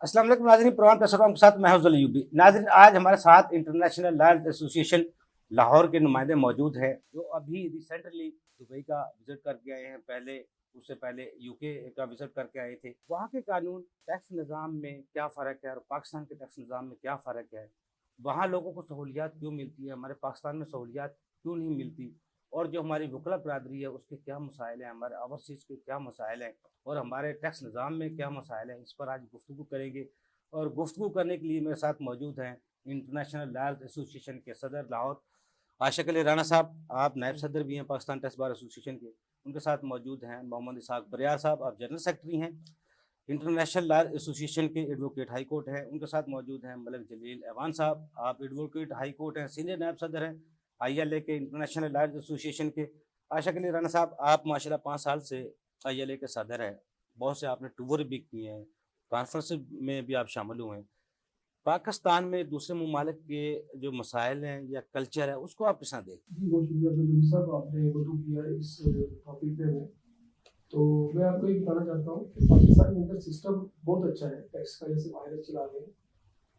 अस्सलाम वालेकुम नाज़रीन, प्रोग्राम के साथ मैं हूं यूबी। नाज़रीन, आज हमारे साथ इंटरनेशनल लॉयर्स एसोसिएशन लाहौर के नुमाइंदे मौजूद हैं, जो अभी रिसेंटली दुबई का विजिट करके आए हैं। उससे पहले यूके का विजिट करके आए थे। वहाँ के कानून टैक्स निज़ाम में क्या फ़र्क है और पाकिस्तान के टैक्स निज़ाम में क्या फ़र्क है, वहाँ लोगों को सहूलियात क्यों मिलती है, हमारे पाकिस्तान में सहूलियात क्यों नहीं मिलती, और जो हमारी वकला बरादरी है उसके क्या मसाइल हैं, हमारे ओवरसीज़ के क्या मसाइल हैं, और हमारे टैक्स निज़ाम में क्या मसाइल हैं, इस पर आज गुफ्तगू करेंगे। और गुफ्तगू करने के लिए मेरे साथ मौजूद हैं इंटरनेशनल लॉयर्स एसोसिएशन के सदर लाहौर आशिक अली राना साहब। आप नायब सदर भी हैं पाकिस्तान टैक्स बार एसोसिएशन के। उनके साथ मौजूद हैं मोहम्मद इसहाक बरियार साहब, आप जनरल सेक्रेटरी हैं इंटरनेशनल लॉयर एसोसिएशन के, एडवोकेट हाई कोर्ट हैं। उनके साथ मौजूद हैं मलिक जलील ऐवान साहब, आप एडवोकेट हाई कोर्ट हैं, सीनियर नायब सदर हैं ILA के, इंटरनेशनल लॉयर्स एसोसिएशन के। आशिक अली राना साहब, आप माशाल्लाह 5 साल से ILA के सदर हैं, बहुत से आपने टूर भी किए हैं, कॉन्फ्रेंस में भी आप शामिल हुए हैं। पाकिस्तान में दूसरे ममालिक के जो मसाइल हैं या कल्चर है, उसको आप किस तरह देखते जी, बहुत शुक्रिया अब्दुल साहब, आपने वजू किया इस टॉपिक पे में। तो मैं आपको ये बताना चाहता हूँ कि पाकिस्तान के अंदर सिस्टम बहुत अच्छा है टैक्स का, जैसे वायरस चला रहे हैं।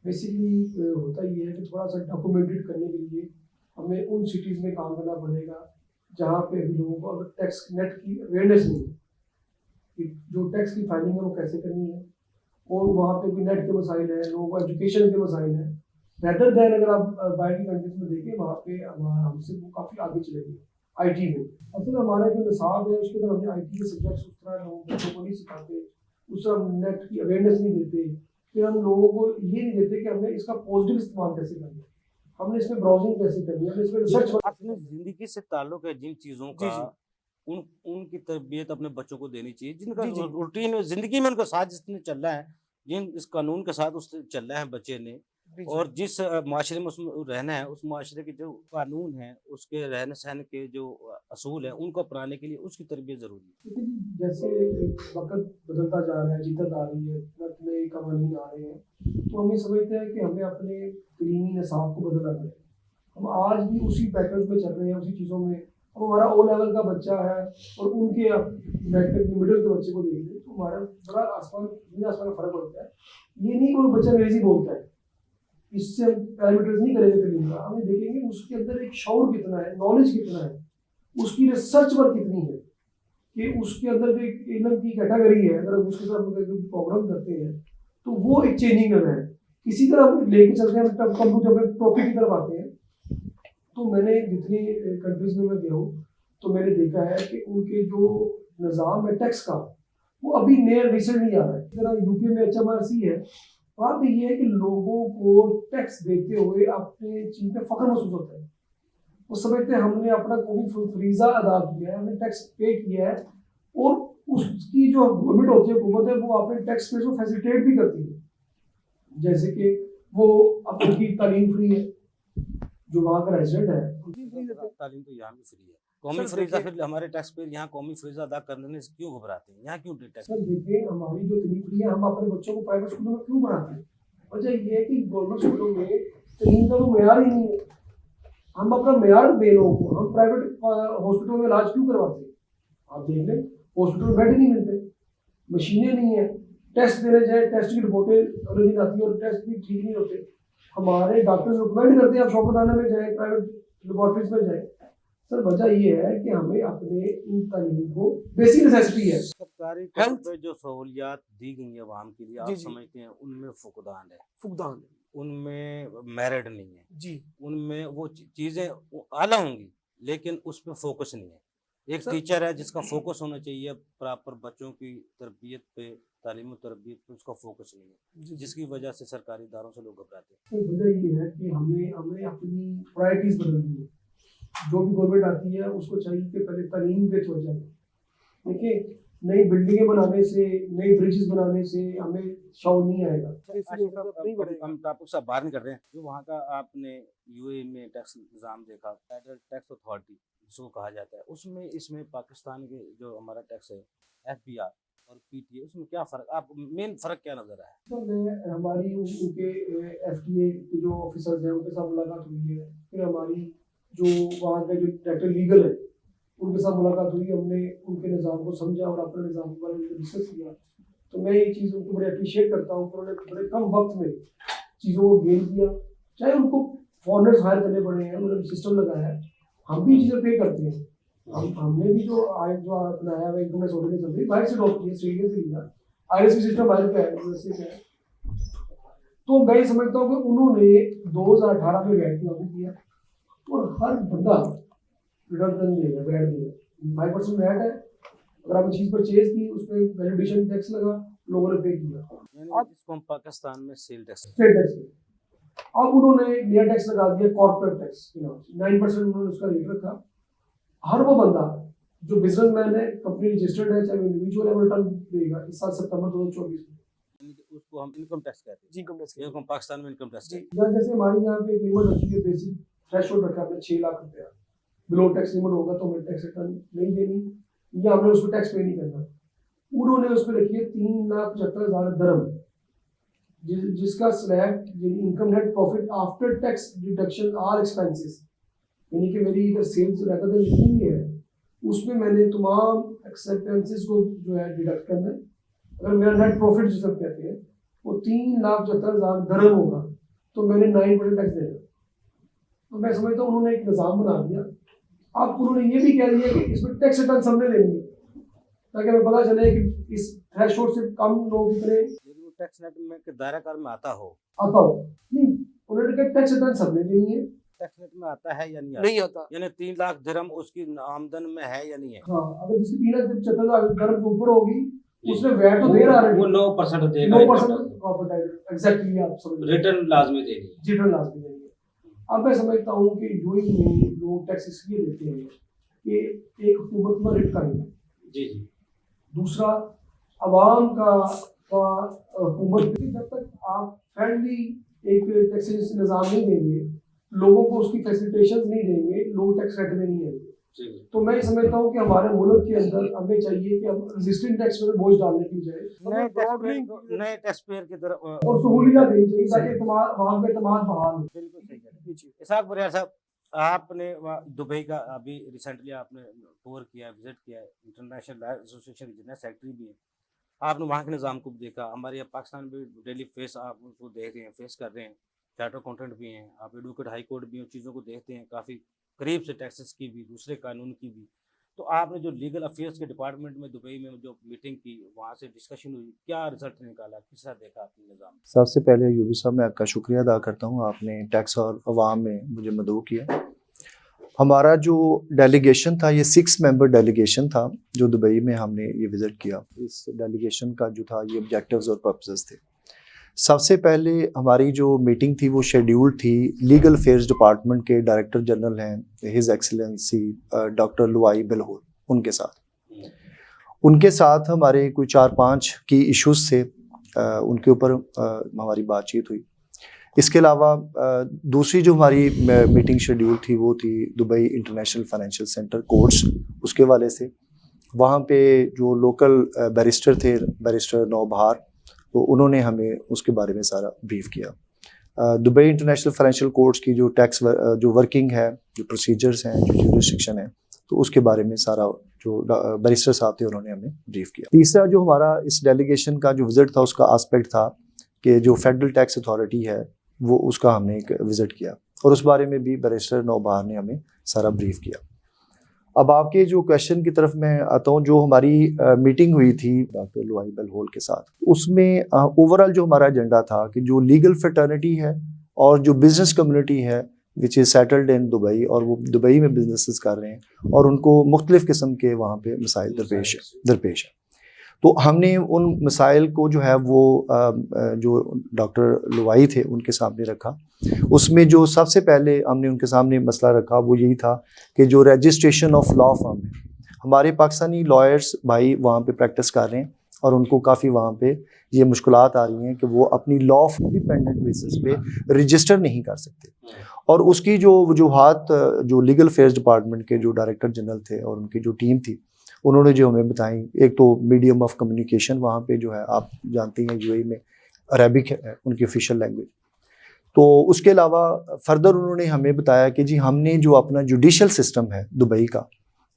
बेसिकली होता ये है कि थोड़ा सा डॉक्यूमेंटेड करने के लिए हमें उन सिटीज़ में काम करना पड़ेगा जहाँ पे अभी लोगों को अगर टैक्स नेट की अवेयरनेस नहीं है कि जो टैक्स की फाइलिंग है वो कैसे करनी है, और वहाँ पे भी नेट के मसाइल हैं, लोगों को एजुकेशन के मसाइल हैं। बेहतर दैन अगर आप बाहर की कंट्रीज में देखें, वहाँ पे हमसे वो काफ़ी आगे चले गए IT में। असल हमारा जो निसाब है उसके अंदर हमें IT के सब्जेक्ट्स उस तरह लोगों बच्चों को नहीं सिखाते, उस तरह नेट की अवेयरनेस नहीं देते। फिर हम लोगों को ये नहीं देते कि हमने इसका पॉजिटिव इस्तेमाल कैसे करना है, हमने इसमें ब्राउजिंग कैसे करनी है, हमने इसमें रिसर्च हैं? अपनी ज़िंदगी से ताल्लुक़ है जिन चीज़ों जी का, जी उन उनकी तरबियत अपने बच्चों को देनी चाहिए, जिनका जी जी रूटीन में ज़िंदगी में उनका साथ जिसने चल रहा है, जिन इस कानून के साथ उसने चल रहा है बच्चे ने, जी जी और जिस माशरे में उसमें रहना है, उस माशरे के जो कानून हैं, उसके रहन सहन के जो असूल हैं, उनको अपनाने के लिए उसकी तरबियत ज़रूरी है। लेकिन जैसे वक्त बदलता जा रहा है, जिद्दत आ रही है, नए कवानीन आ रहे हैं, तो हम ये समझते हैं कि हमें अपने दीनी निसाब को बदलना पड़ेगा। हम आज भी उसी पैटर्न में चल रहे हैं, उसी चीज़ों में। अब हमारा O लेवल का बच्चा है और उनके मैट्रिक मिडिल के बच्चे को देख लें तो हमारा बड़ा आसमान का फर्क होता है। ये नहीं कोई बच्चा अंग्रेजी बोलता है, इससे हम पैरामीटर्स नहीं करेंगे तरीके का, हमें देखेंगे उसके अंदर एक शौर कितना है, नॉलेज कितना है, उसकी रिसर्च वर्क कितनी है, कि उसके अंदर जो एक इलम की कैटेगरी है, अगर उसके साथ प्रोग्राम करते हैं तो वो एक चेंजिंग है। इसी तरह हम लेके चलते हैं, जब हम जब टॉपिक की तरफ आते हैं तो मैंने जितनी कंट्रीज में मैं गया हूँ तो मैंने देखा है कि उनके जो निज़ाम है टैक्स का, वो अभी नया रिसेंटली आ रहा है। जरा यूके में HMRC है, वहाँ पे ये है कि लोगों को टैक्स देते हुए अपने चीज पे फख्र महसूस होता है। वो समझते हैं हमने अपना कोई फरीजा अदा किया है, हमने टैक्स पे किया है, और उसकी जो गवर्नमेंट होती है, हुकूमत है, वो अपने टैक्स पे को फैसिलिटेट भी करती है। जैसे कि वो अब उनकी तालीम फ्री है, जो वहाँ का रेजिडेंट है उनकी फ्री देते हैं। तालीम तो यहाँ भी फ्री है। कौमी सर फरीज़ा, देखिए, फिर हमारे टैक्स पेयर यहाँ कौमी फरीज़ा अदा करने से क्यों घबराते हैं? यहाँ क्यों टैक्स? सर देखिए, हमारी जो तलीम फ्री है, हम अपने बच्चों को प्राइवेट स्कूलों में क्यों पढ़ाते हैं? वजह ये है कि गवर्नमेंट स्कूलों में तलीम का तो मेयार ही नहीं है। हम अपना मेयार दे लोगों को, हम प्राइवेट हॉस्पिटलों में इलाज क्यों करवाते हैं? आप देख लें, हॉस्पिटल में बेड नहीं मिलते, मशीनें नहीं है, टेस्ट देने जाए टेस्ट की रिपोर्टें अलग ही आती है और टेस्ट भी ठीक नहीं होते। हमारे डॉक्टर्स रिकमेंड करते हैं आप शौकताना में जाए, प्राइवेट लेबोरेटरीज में जाए। सर वजह ये है कि हमें अपने इन तालीम को, बेसिक नेसेसिटी है सरकारी तौर हेल्थ। पे जो सहूलियात दी गई है आवाम के लिए, जी आप जी समझते हैं उनमें फुकदान है, फुकदान उनमें मेरिट नहीं है, जी उनमें वो चीज़ें आला होंगी लेकिन उस पर फोकस नहीं है। एक सर। टीचर है जिसका फोकस होना चाहिए प्रॉपर बच्चों की तरबियत पे, तालीम और तरबियत पे, उसका फोकस नहीं है, जी जी जिसकी वजह से सरकारी इदारों से लोग घबराते हैं। सर वजह ये है कि हमें हमें अपनी प्रायोरिटीज बदलनी है। जो भी गवर्नमेंट आती है उसको चाहिए कि पहले तालीम पे तवज्जो दें। देखिए, नई बिल्डिंगें बनाने से, नई ब्रिजेस बनाने से हमें शौक नहीं आएगा, इसलिए आशिफ साहब, नहीं बढ़ेगा। हम टॉपिक से बाहर नहीं कर रहे हैं। जो वहाँ का आपने UAE में टैक्स निज़ाम देखा, फेडरल टैक्स अथॉरिटी जिसको कहा जाता है, उसमें इसमें पाकिस्तान के जो हमारा टैक्स है FBR और PTA, उसमें क्या फ़र्क, आप मेन फ़र्क क्या नज़र आया? तो मैं हमारी उनके FTA के जो ऑफिसर्स हैं उनके साथ मुलाकात हुई है। फिर हमारी जो वहाँ के जो डायरेक्टर लीगल है उनके साथ मुलाकात हुई, हमने उनके निज़ाम को समझा और अपने निज़ाम के बारे में डिस्कस किया। تو میں یہ چیز ان کو بڑے اپریشیٹ کرتا ہوں کہ انہوں نے بڑے کم وقت میں چیزوں کو گین کیا. چاہے ان کو فارنرز ہائر کرنے پڑے ہیں, انہوں نے سسٹم لگایا ہے, ہم بھی چیزیں پے کرتے ہیں. ہم نے بھی جو اپنایا ہوا انکم ٹیکس آڈٹ چل رہی ہے باہر سے ڈاپ کیا, اسٹریلیا سے لیا, آئی ایس پی سسٹم باہر کا ہے, یونیورسٹی کا ہے. تو میں یہ سمجھتا ہوں کہ انہوں نے 2018 میں ویٹ لاگو کیا اور ہر بندہ ریٹرن دے گا, ویٹ دے گا. 5% ویٹ ہے, اگر آپ نے چیز پرچیز کی اس پہ ویلیڈیشن ٹیکس لگا, لوگوں نے پے کیا. جس کو ہم پاکستان میں سیل ٹیکس اسٹیٹ ٹیکس. اب انہوں نے نیا ٹیکس لگا دیا کارپوریٹ ٹیکس, 9% انہوں نے اس کا ریٹ رکھا. ہر وہ بندہ جو بزنس مین ہے, کمپنی رجسٹرڈ ہے, چاہے وہ انڈیویجول ہے, وہ ریٹرن دے گا اس سال سپتمبر 2024 میں. اس کو ہم انکم ٹیکس کہتے ہیں. جی, انکم ٹیکس. ہم پاکستان میں انکم ٹیکس. جیسے ہمارے یہاں پہ لیمٹ رکھی ہے, بیسک تھریش ہولڈ رکھا ہے 6 لاکھ روپیہ. بلو ٹیکس لیمٹ ہوگا تو ہمیں ٹیکس ریٹرن نہیں دینی یا ہم نے اس پہ ٹیکس پے نہیں کرنا. انہوں نے اس پہ رکھی ہے 3,75,000 درہم, جس کا سلیب یعنی income net profit after tax deduction all expenses, یعنی کہ میری ادھر سیلز رہتا تھا جتنی ہے اس میں میں نے تمام ایکسپینسز کو جو ہے ڈیڈکٹ کرنا ہے. اگر میرا نیٹ پروفٹ جس کو کہتے ہیں وہ 3,75,000 درہم ہوگا تو میں نے 9% ٹیکس دینا. تو میں سمجھتا ہوں انہوں نے ایک نظام بنا دیا. اب انہوں نے یہ بھی کہہ دیا کہ اس میں ٹیکس ریٹرن سب نے دینی ہے تاکہ ہمیں پتہ چلے کہ اس تھریش ہولڈ سے کم لوگ کتنے ٹیکس نیٹ میں دائرہ کار میں آتا ہو. نہیں, انہوں نے کہا ٹیکس ریٹرن سب نے دینی ہے. ٹیکس نیٹ میں آتا ہے یا نہیں آتا, یعنی 3 لاکھ درہم اس کی آمدن میں ہے یا نہیں ہے. ہاں, اگر جس کی 3,75,000 درہم سے اوپر ہوگی اس میں ویٹ تو دے رہا ہے, وہ 9% دے گا. 9% کارپوریٹ ایگزیکٹلی آپ سمجھ ریٹرن لازمی دینی ہے. ریٹرن لازمی دینی ہے. اب میں سمجھتا ہوں کہ یو اے میں لوگ ٹیکس اس لیے دیتے ہیں کہ ایک حکومت کا ریٹ قائم ہے. جی جی. دوسرا عوام کا حکومت, جب تک آپ فرینڈلی ایک ٹیکس نظام نہیں دیں گے, لوگوں کو اس کی فیسیلیٹیشن نہیں دیں گے, لوگ ٹیکس ریٹ میں نہیں آئیں گے. تو میں سمجھتا ہوں کہ ہمارے ملک کے اندر ہمیں چاہیے کہ ہم ایگزسٹنگ ٹیکس میں بوجھ ڈالنے کی بجائے نئے ٹیکس پیئر کی طرف اور سہولیات دینی چاہیے تاکہ وہاں پہ اعتماد بحال ہو. بالکل صحیح. اسحاق بریار صاحب, آپ نے دبئی کا ابھی ریسنٹلی آپ نے ٹور کیا, وزٹ کیا ہے, انٹرنیشنل لائر ایسوسیشن کے جنرل سیکرٹری بھی ہیں, آپ نے وہاں کے نظام کو بھی دیکھا. ہمارے یہاں پاکستان میں ڈیلی فیس آپ اس کو دیکھ رہے ہیں, فیس کر رہے ہیں, چارٹر اکاؤنٹنٹ بھی ہیں, آپ ایڈوکیٹ ہائی کورٹ بھی ہیں, چیزوں کو دیکھتے ہیں کافی قریب سے, ٹیکسز کی بھی, دوسرے قانون کی بھی. تو آپ نے جو لیگل افیئرس کے ڈپارٹمنٹ میں دبئی میں جو میٹنگ کی, وہاں سے ڈسکشن ہوئی, کیا رزلٹ نکالا, کس طرح دیکھا آپ نے نظام؟ سب سے پہلے یوبی صاحب میں آپ کا شکریہ ادا کرتا ہوں, آپ نے ٹیکس اور عوام میں مجھے مدعو کیا. ہمارا جو ڈیلیگیشن تھا یہ 6 ممبر ڈیلیگیشن تھا جو دبئی میں ہم نے یہ وزٹ کیا. اس ڈیلیگیشن کا جو تھا یہ آبجیکٹیوز اور پرپسز تھے. سب سے پہلے ہماری جو میٹنگ تھی وہ شیڈیول تھی لیگل افیئرز ڈپارٹمنٹ کے ڈائریکٹر جنرل ہیں ہز ایکسیلنسی ڈاکٹر لوائی بل ہول, ان کے ساتھ ہمارے کوئی 4-5 کی ایشوز تھے, ان کے اوپر ہماری بات چیت ہوئی. اس کے علاوہ دوسری جو ہماری میٹنگ شیڈیول تھی وہ تھی Dubai international financial centre courts, اس کے والے سے. وہاں پہ جو لوکل بیرسٹر تھے, بیرسٹر نوبہار, تو انہوں نے ہمیں اس کے بارے میں سارا بریف کیا. دبئی انٹرنیشنل فائنینشیل کورٹس کی جو ٹیکس جو ورکنگ ہے, جو پروسیجرز ہیں, جو جیورسڈکشن ہے, تو اس کے بارے میں سارا جو بیرسٹر صاحب تھے انہوں نے ہمیں بریف کیا. تیسرا جو ہمارا اس ڈیلیگیشن کا جو وزٹ تھا اس کا آسپیکٹ تھا کہ جو فیڈرل ٹیکس اتھارٹی ہے وہ اس کا ہم نے ایک وزٹ کیا, اور اس بارے میں بھی بیرسٹر نوبہار نے ہمیں سارا بریف کیا. اب آپ کے جو کویشچن کی طرف میں آتا ہوں, جو ہماری میٹنگ ہوئی تھی ڈاکٹر لوائی بل ہول کے ساتھ, اس میں اوور آل جو ہمارا ایجنڈا تھا کہ جو لیگل فیٹرنیٹی ہے اور جو بزنس کمیونٹی ہے وچ از سیٹلڈ ان دبئی, اور وہ دبئی میں بزنسز کر رہے ہیں اور ان کو مختلف قسم کے وہاں پہ مسائل درپیش ہیں. تو ہم نے ان مسائل کو جو ہے وہ جو ڈاکٹر لوائی تھے ان کے سامنے رکھا. اس میں جو سب سے پہلے ہم نے ان کے سامنے مسئلہ رکھا وہ یہی تھا کہ جو رجسٹریشن آف لا فرم ہے, ہمارے پاکستانی لائرس بھائی وہاں پہ پریکٹس کر رہے ہیں اور ان کو کافی وہاں پہ یہ مشکلات آ رہی ہیں کہ وہ اپنی لا ڈیپینڈنٹ بیسس پہ رجسٹر نہیں کر سکتے. اور اس کی جو وجوہات جو لیگل افیئرز ڈپارٹمنٹ کے جو ڈائریکٹر جنرل تھے اور ان کی جو ٹیم تھی انہوں نے جو ہمیں بتائیں, ایک تو میڈیم آف کمیونیکیشن وہاں پہ جو ہے آپ جانتے ہیں یو اے میں عربک ہے ان کی آفیشیل لینگویج. تو اس کے علاوہ فردر انہوں نے ہمیں بتایا کہ جی ہم نے جو اپنا جوڈیشل سسٹم ہے دبئی کا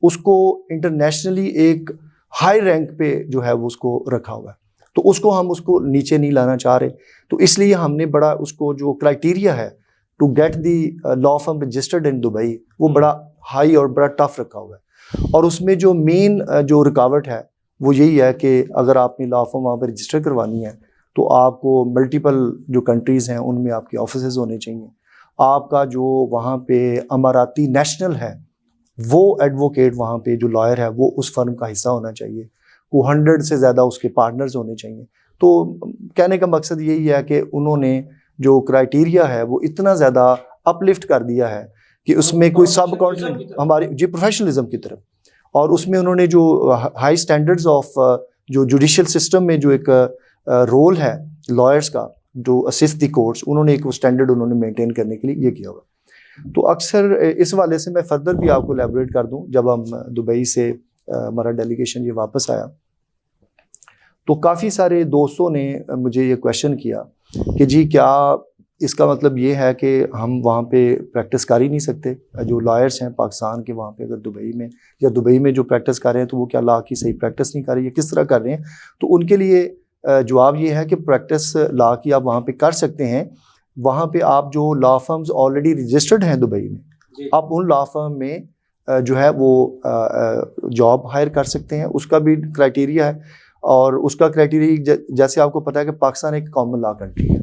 اس کو انٹرنیشنلی ایک ہائی رینک پہ جو ہے وہ اس کو رکھا ہوا ہے. تو اس کو نیچے نہیں لانا چاہ رہے. تو اس لیے ہم نے بڑا اس کو جو کرائٹیریا ہے to get the law firm registered in Dubai وہ بڑا ہائی اور بڑا ٹف رکھا ہوا ہے. اور اس میں جو مین جو رکاوٹ ہے وہ یہی ہے کہ اگر آپ نے لا فرم وہاں پہ رجسٹر کروانی ہے تو آپ کو ملٹیپل جو کنٹریز ہیں ان میں آپ کے آفیسز ہونے چاہیے. آپ کا جو وہاں پہ اماراتی نیشنل ہے وہ ایڈوکیٹ وہاں پہ جو لائر ہے وہ اس فرم کا حصہ ہونا چاہیے. کو 100 سے زیادہ اس کے پارٹنرز ہونے چاہیے. تو کہنے کا مقصد یہی ہے کہ انہوں نے جو کرائٹیریا ہے وہ اتنا زیادہ اپ لفٹ کر دیا ہے کہ اس میں کوئی سب کانٹیننٹ ہماری جی پروفیشنلزم کی طرف. اور اس میں انہوں نے جو ہائی سٹینڈرڈز آف جو جوڈیشل سسٹم میں جو ایک رول ہے لائرز کا جو اسسٹ دی کورٹس, انہوں نے ایک اسٹینڈرڈ انہوں نے مینٹین کرنے کے لیے یہ کیا ہوا. تو اکثر اس والے سے میں فردر بھی آپ کو ایلیبریٹ کر دوں. جب ہم دبئی سے ہمارا ڈیلیگیشن یہ واپس آیا تو کافی سارے دوستوں نے مجھے یہ کویشچن کیا کہ جی کیا اس کا مطلب یہ ہے کہ ہم وہاں پہ پریکٹس کر ہی نہیں سکتے؟ جو لائرس ہیں پاکستان کے وہاں پہ اگر دبئی میں یا دبئی میں جو پریکٹس کر رہے ہیں تو وہ کیا لا کی صحیح پریکٹس نہیں کر رہے ہیں, کس طرح کر رہے ہیں؟ تو ان کے لیے جواب یہ ہے کہ پریکٹس لا کی آپ وہاں پہ کر سکتے ہیں. وہاں پہ آپ جو لا فرمز آلریڈی رجسٹرڈ ہیں دبئی میں, آپ ان لا فرم میں جو ہے وہ جاب ہائر کر سکتے ہیں. اس کا بھی کرائٹیریا ہے, اور اس کا کرائٹیریا جیسے آپ کو پتہ ہے کہ پاکستان ایک کامن لا کنٹری ہے.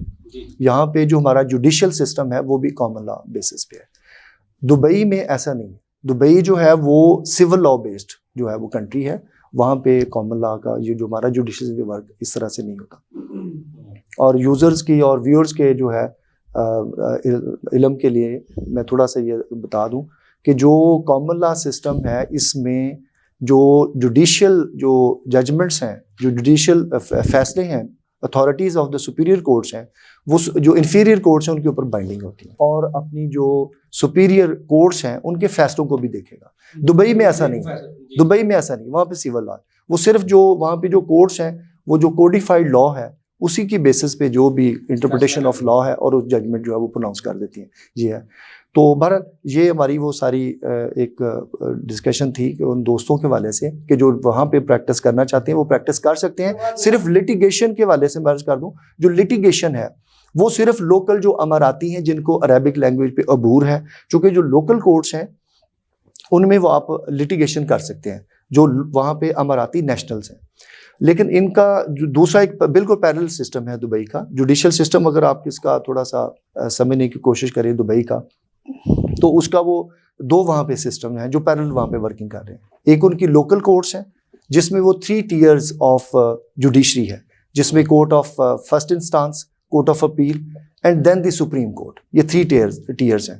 یہاں پہ جو ہمارا جوڈیشل سسٹم ہے وہ بھی کامن لا بیسس پہ ہے. دبئی میں ایسا نہیں ہے. دبئی جو ہے وہ سول لا بیسڈ جو ہے وہ کنٹری ہے. وہاں پہ کامن لا کا یہ جو ہمارا جوڈیشل ورک اس طرح سے نہیں ہوتا. اور یوزرز کی اور ویورز کے جو ہے علم کے لیے میں تھوڑا سا یہ بتا دوں کہ جو کامن لا سسٹم ہے اس میں جو جوڈیشل جو ججمنٹس ہیں, جو جوڈیشل فیصلے ہیں, authorities of the superior courts ہیں, وہ جو انفیریئر کورٹس ہیں ان کے اوپر بائنڈنگ ہوتی ہیں, اور اپنی جو سپیریئر کورٹس ہیں ان کے فیصلوں کو بھی دیکھے گا. دبئی میں ایسا نہیں ہے. دبئی میں ایسا نہیں, وہاں پہ سول لا, وہ صرف جو وہاں پہ جو کورٹس ہیں وہ جو کوڈیفائڈ لا ہے اسی کی بیسس پہ جو بھی انٹرپریٹیشن آف لا ہے اور اس ججمنٹ جو ہے وہ پروناؤنس کر دیتی ہیں. جی ہے. تو بہرحال یہ ہماری وہ ساری ایک ڈسکشن تھی کہ ان دوستوں کے والے سے کہ جو وہاں پہ پریکٹس کرنا چاہتے ہیں وہ پریکٹس کر سکتے ہیں. صرف لٹیگیشن کے والے سے میں عرض کر دوں, جو لٹیگیشن ہے وہ صرف لوکل جو اماراتی ہیں جن کو عربک لینگویج پہ عبور ہے, چونکہ جو لوکل کورٹس ہیں ان میں وہ آپ لٹیگیشن کر سکتے ہیں جو وہاں پہ اماراتی نیشنلز ہیں. لیکن ان کا جو دوسرا ایک بالکل پیرل سسٹم ہے دبئی کا جوڈیشل سسٹم, اگر آپ اس کا تھوڑا سا سمجھنے کی کوشش کریں دبئی کا, تو اس کا وہ دو وہاں پہ سسٹم ہیں جو پیرل وہاں پہ ورکنگ کر رہے ہیں. ایک ان کی لوکل کورٹس ہیں جس میں وہ 3 ٹیئرز آف جوڈیشری ہے, جس میں court of first instance, court of appeal and then the supreme court, یہ 3 ٹیئرز ہیں.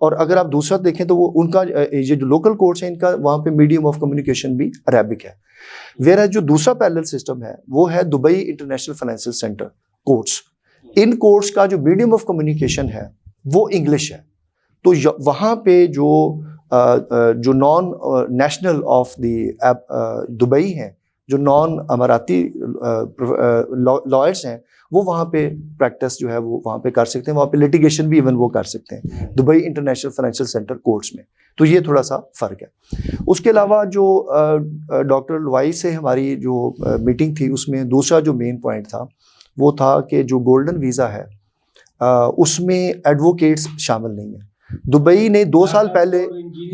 اور اگر آپ دوسرا دیکھیں تو وہ ان کا یہ جو لوکل کورٹس ہیں ان کا وہاں پہ میڈیم آف کمیونیکیشن بھی عربک ہے. ویئر جو دوسرا پیرل سسٹم ہے وہ ہے Dubai international financial centre courts. ان کورٹس کا جو میڈیم آف کمیونیکیشن ہے وہ انگلش ہے. تو وہاں پہ جو naan national of the Dubai ہیں, جو نان اماراتی لائرس ہیں, وہ وہاں پہ پریکٹس جو ہے وہ وہاں پہ کر سکتے ہیں. وہاں پہ لٹیگیشن بھی ایون وہ کر سکتے ہیں Dubai international financial centre courts میں. تو یہ تھوڑا سا فرق ہے. اس کے علاوہ جو ڈاکٹر لوائی سے ہماری جو میٹنگ تھی اس میں دوسرا جو مین پوائنٹ تھا وہ تھا کہ جو گولڈن ویزا ہے اس میں ایڈوکیٹس شامل نہیں ہیں. دبئی نے 2 سال پہلے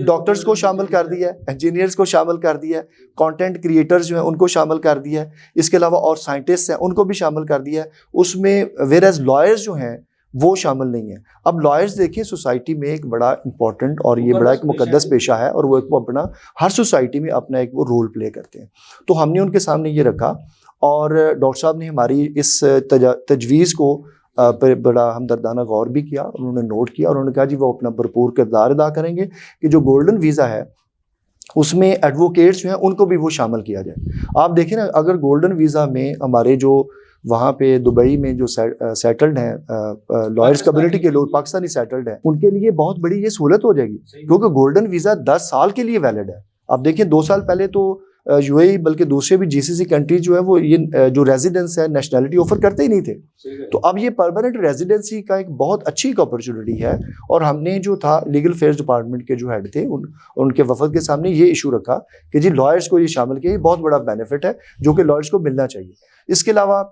ڈاکٹرز کو شامل کر دیا ہے, انجینئرز کو شامل کر دیا ہے, کانٹینٹ کریٹرز جو ہیں ان کو شامل کر دیا ہے, اس کے علاوہ اور سائنٹسٹ ہیں ان کو بھی شامل کر دیا ہے اس میں. ویئر ایز لائرز جو ہیں وہ شامل نہیں ہیں. اب لائرز دیکھیں سوسائٹی میں ایک بڑا امپورٹنٹ اور یہ بڑا ایک مقدس پیشہ ہے, اور وہ ایک اپنا ہر سوسائٹی میں اپنا ایک وہ رول پلے کرتے ہیں. تو ہم نے ان کے سامنے یہ رکھا, اور ڈاکٹر صاحب نے ہماری اس تجویز کو بڑا ہمدردانہ غور بھی کیا, انہوں نے نوٹ کیا, اور انہوں نے کہا جی وہ اپنا بھرپور کردار ادا کریں گے کہ جو گولڈن ویزا ہے اس میں ایڈوکیٹس جو ہیں ان کو بھی وہ شامل کیا جائے. آپ دیکھیں نا, اگر گولڈن ویزا میں ہمارے جو وہاں پہ دبئی میں جو سیٹلڈ ہیں لائرس کمیونٹی کے لوگ پاکستانی سیٹلڈ ہیں, ان کے لیے بہت بڑی یہ سہولت ہو جائے گی, کیونکہ گولڈن ویزا 10 سال کے لیے ویلڈ ہے. آپ دیکھیں 2 سال پہلے تو یو اے ای بلکہ دوسرے بھی جی سی سی کنٹریز جو ہے وہ یہ جو ریزیڈنس ہے نیشنلٹی آفر کرتے ہی نہیں تھے. تو اب یہ پرماننٹ ریزیڈنسی کا ایک بہت اچھی ایک اپرچونٹی ہے. اور ہم نے جو تھا لیگل افیئرز ڈپارٹمنٹ کے جو ہیڈ تھے ان کے وفد کے سامنے یہ ایشو رکھا کہ جی لائرس کو یہ شامل کیا, یہ بہت بڑا بینیفٹ ہے جو کہ لائرس کو ملنا چاہیے. اس کے علاوہ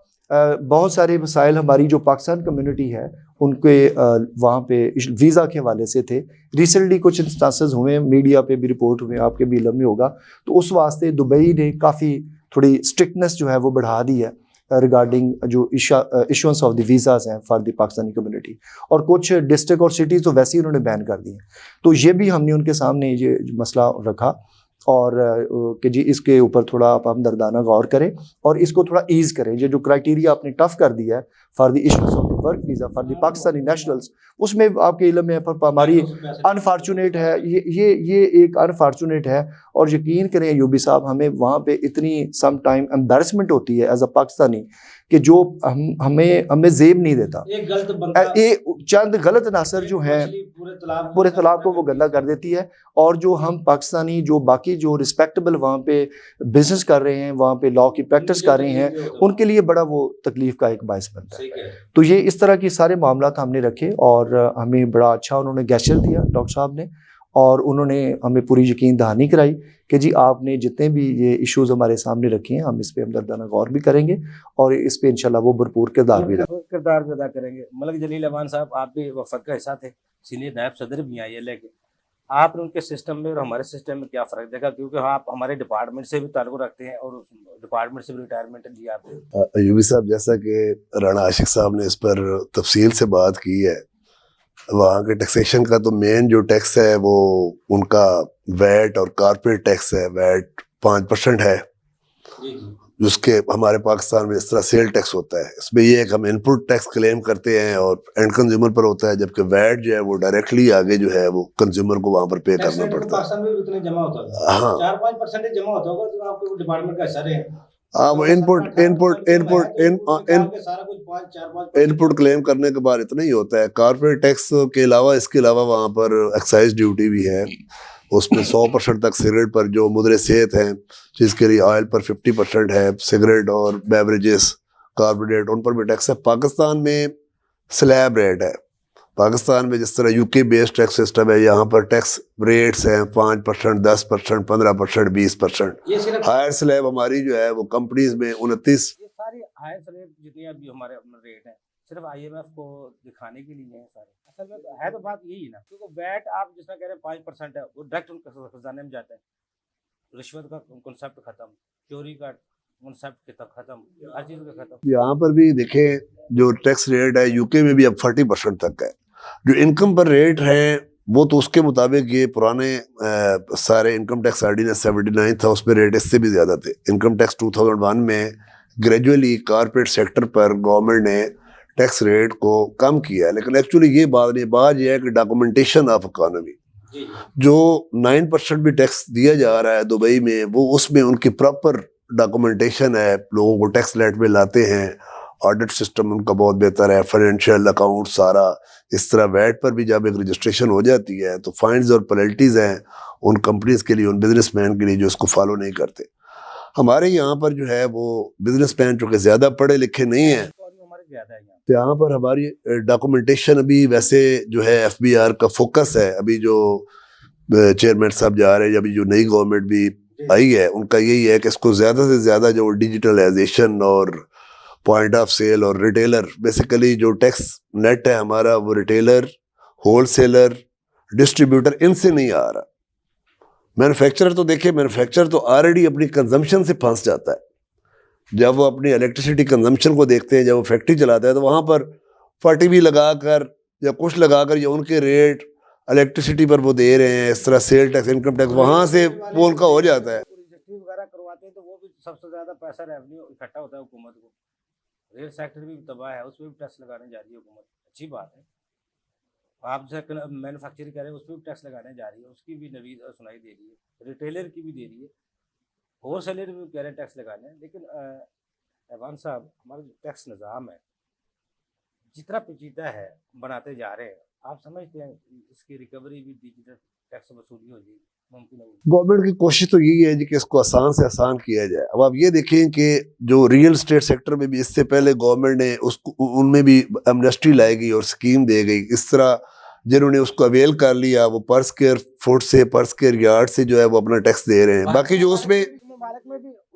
بہت سارے مسائل ہماری جو پاکستان کمیونٹی ہے ان کے وہاں پہ ویزا کے حوالے سے تھے. ریسنٹلی کچھ انسٹانسز ہوئے, میڈیا پہ بھی رپورٹ ہوئے, آپ کے بھی علم میں ہوگا. تو اس واسطے دبئی نے کافی تھوڑی اسٹرکٹنس جو ہے وہ بڑھا دی ہے ریگارڈنگ جو ایشوئنس آف دی ویزاز ہیں فار دی پاکستانی کمیونٹی. اور کچھ ڈسٹرکٹ اور سٹیز تو ویسے ہی انہوں نے بین کر دی ہیں. تو یہ بھی ہم نے ان کے سامنے یہ مسئلہ رکھا اور کہ جی اس کے اوپر تھوڑا آپ ہمدردانہ غور کریں اور اس کو تھوڑا ایز کریں. یہ جو کرائٹیریا آپ نے ٹف کر دیا ہے for the issues of the work visa for the Pakistani nationals, اس میں آپ کے علم میں ہماری انفارچونیٹ ہے, یہ ایک انفارچونیٹ ہے. اور یقین کریں ایوبی صاحب, ہمیں وہاں پہ اتنی سم ٹائم امبیرسمنٹ ہوتی ہے ایز اے پاکستانی کہ جو ہمیں زیب نہیں دیتا. چند غلط عناصر جو ہیں پورے طلاب کو وہ گندا کر دیتی ہے. اور جو ہم پاکستانی جو باقی جو رسپیکٹیبل وہاں پہ بزنس کر رہے ہیں, وہاں پہ لا کی پریکٹس کر رہے ہیں, ان کے لیے بڑا وہ تکلیف کا ایک باعث بنتا ہے. تو یہ اس طرح کے سارے معاملات ہم نے رکھے اور ہمیں بڑا اچھا انہوں نے گیسچر دیا ڈاکٹر صاحب نے, اور انہوں نے ہمیں پوری یقین دہانی کرائی کہ جی آپ نے جتنے بھی یہ ایشوز ہمارے سامنے رکھے ہیں ہم اس پہ ہمدردانہ غور بھی کریں گے اور اس پہ انشاءاللہ وہ بھرپور کردار بھی ادا کریں گے. ملک جلیل امان صاحب, آپ بھی وفد کا حصہ تھے, سینئر نائب صدر بھی آئی ہے, آپ نے ان کے سسٹم میں اور ہمارے سسٹم میں کیا فرق دیکھا, کیونکہ آپ ہمارے ڈپارٹمنٹ سے بھی تعلق رکھتے ہیں اور ڈپارٹمنٹ سے بھی ریٹائرمنٹ لی آپ نے. ایوبی صاحب, جیسا کہ رانا عاشق صاحب نے اس پر تفصیل سے بات کی ہے, وہاں کے ٹیکسیشن کا تو مین جو ٹیکس ہے وہ ان کا ویٹ اور کارپوریٹ ٹیکس ہے. ویٹ 5% ہے جس کے ہمارے پاکستان میں اس طرح سیل ٹیکس ہوتا ہے. اس میں یہ ہے کہ ہم ان پٹ ٹیکس کلیم کرتے ہیں اور اینڈ کنزیومر پر ہوتا ہے, جبکہ ویٹ جو ہے وہ ڈائریکٹلی آگے جو ہے وہ کنزیومر کو وہاں پر پے کرنا پڑتا ہے. ہاں 4-5% جمع ہوتا ہوگا جو آپ کے ڈپارٹمنٹ کا حصہ رہے ہیں. ہاں, وہ ان پٹ کلیم کرنے کے بعد اتنا ہی ہوتا ہے. کارپوریٹ ٹیکس کے علاوہ اس کے علاوہ وہاں پر ایکسائز ڈیوٹی بھی ہے, اس میں 100% تک سگریٹ پر جو مضر صحت ہیں, جس کے لیے آئل پر 50% ہے, سگریٹ اور بیوریجز کاربونیٹ ان پر بھی ٹیکس ہے. پاکستان میں سلیب ریٹ ہے. پاکستان میں جس طرح یو کے بیس ٹیکس سسٹم ہے, یہاں پر ٹیکس ریٹس ہیں 5%, 10%, 15%, 20%. ہائر سلیب ہماری جو ہے وہ کمپنیز میں 29. یہ ساری ہائر سلیب جتنی ابھی ہمارے ریٹ ہیں صرف آئی ایم ایف کو دکھانے کے لیے ہیں سارے. اصل میں ہے تو بات یہی ہے نا, کیونکہ ویٹ آپ جس طرح کہہ رہے ہیں 5% ہے, وہ ڈائریکٹ ان کے خزانے میں جاتا ہے. رشوت کا کنسیپٹ ختم, چوری کا کنسیپٹ ختم, ہر چیز کا ختم. یہاں پر بھی دیکھیں جو ٹیکس ریٹ ہے یو کے میں بھی اب 40% تک ہے. جو انکم پر ریٹ ہے وہ تو اس کے مطابق یہ پرانے سارے انکم ٹیکس آرڈیننس 79 تھا, اس پہ ریٹ اس سے بھی زیادہ تھے. انکم ٹیکس 2001 میں گریجولی کارپوریٹ سیکٹر پر گورنمنٹ نے ٹیکس ریٹ کو کم کیا ہے, لیکن ایکچولی یہ بات نہیں. بات یہ ہے کہ ڈاکومنٹیشن آف اکانومی, جو 9% بھی ٹیکس دیا جا رہا ہے دبئی میں, وہ اس میں ان کی پراپر ڈاکومنٹیشن ہے, لوگوں کو ٹیکس لیٹ میں لاتے ہیں, آڈٹ سسٹم ان کا بہت بہتر ہے, فائنینشیل اکاؤنٹ سارا. اس طرح ویٹ پر بھی جب ایک رجسٹریشن ہو جاتی ہے تو فائنز اور پینلٹیز ہیں ان کمپنیز کے لیے, ان بزنس مین کے لیے جو اس کو فالو نہیں کرتے. ہمارے یہاں پر جو ہے وہ بزنس مین چونکہ زیادہ پڑھے لکھے نہیں ہیں, تو یہاں پر ہماری ڈاکومنٹیشن ابھی ویسے جو ہے ایف بی آر کا فوکس ہے. ابھی جو چیئرمین صاحب جا رہے ہیں, ابھی جو نئی گورنمنٹ بھی آئی ہے, ان کا یہی ہے کہ اس کو زیادہ سے زیادہ جو ڈیجیٹلائزیشن اور پوائنٹ آف سیل اور ریٹیلر, بیسیکلی جو ٹیکس نیٹ ہے ہمارا وہ ریٹیلر, ہول سیلر, ڈسٹریبیوٹر ان سے نہیں آ رہا. مینوفیکچرر تو دیکھیں, مینوفیکچرر تو آلریڈی اپنی کنزمپشن سے پھنس جاتا ہے. جب وہ اپنی الیکٹریسٹی کنزمپشن کو دیکھتے ہیں, جب وہ فیکٹری چلاتا ہے تو وہاں پر 40 بھی لگا کر یا کچھ لگا کر, یا ان کے ریٹ الیکٹریسٹی پر وہ دے رہے ہیں, اس طرح سیل ٹیکس, انکم ٹیکس وہاں سے وہ ان کا ہو جاتا ہے. وغیرہ کرواتے ہیں تو وہ بھی سب سے زیادہ پیسہ ریونیو اکٹھا ہوتا ہے حکومت کو. ریل سیکٹر بھی تباہ ہے, اس پہ بھی ٹیکس لگانے جا رہی ہے حکومت. اچھی بات ہے, آپ جیسے مینوفیکچرنگ کر رہے ہیں اس پہ بھی ٹیکس لگانے جا رہی ہے, اس کی بھی نوید سنائی دے رہی ہے, ریٹیلر کی بھی دے رہی ہے, ہول سیلر بھی کہہ رہے ہیں ٹیکس لگانے ہیں. لیکن ایوان صاحب, ہمارا جو ٹیکس نظام ہے جتنا پیچیدہ ہے بناتے جا رہے ہیں, آپ سمجھتے ہیں اس کی ریکوری بھی ڈیجیٹل ٹیکس وصولی ہو جائے گی؟ मुमकिन है? गवर्नमेंट की कोशिश तो यही है जी कि इसको आसान से आसान किया जाए। अब आप ये देखें कि जो रियल एस्टेट सेक्टर में भी इससे पहले गवर्नमेंट ने उसको उनमें भी एमनेस्टी लाएगी और स्कीम दे गई। इस तरह जिन्होंने उसको अवेल कर लिया वो पर स्क्वायर फुट से, पर स्क्वायर यार्ड से जो है वो अपना टैक्स दे रहे हैं। बाकी जो उसमें